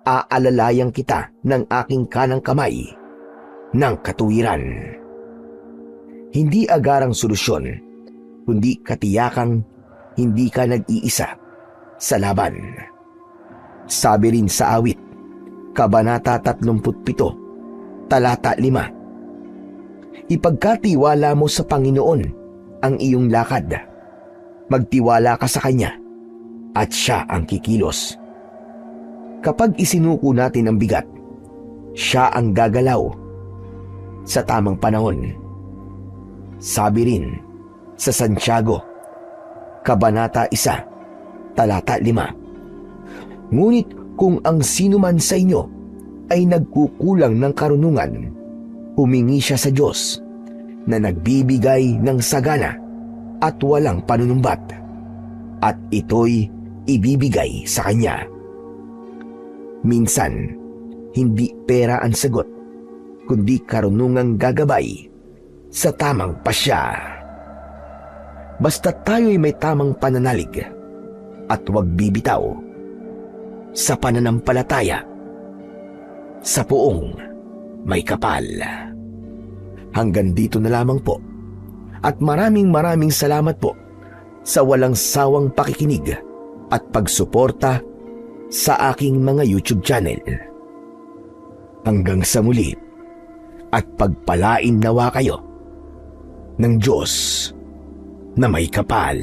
Aalalayan kita ng aking kanang kamay ng katuwiran." Hindi agarang solusyon, kundi katiyakang hindi ka nag-iisa sa laban. Sabi rin sa Awit, Kabanata 37, talata 5, Ipagkatiwala mo sa Panginoon ang iyong lakad. Magtiwala ka sa Kanya at Siya ang kikilos. Kapag isinuko natin ang bigat, Siya ang gagalaw sa tamang panahon. Sabi rin sa Santiago, Kabanata 1, Talata 5. Ngunit kung ang sinuman sa inyo ay nagkukulang ng karunungan, humingi siya sa Diyos na nagbibigay ng sagana at walang panunumbat, at ito'y ibibigay sa kanya. Minsan, hindi pera ang sagot, kundi karunungang gagabay sa tamang pasya. Basta tayo'y may tamang pananalig at huwag bibitaw sa pananampalataya, sa poong may kapal. Hanggang dito na lamang po, at maraming salamat po sa walang sawang pakikinig at pagsuporta sa aking mga YouTube channel. Hanggang sa muli, at pagpalain nawa kayo ng Diyos na may kapal.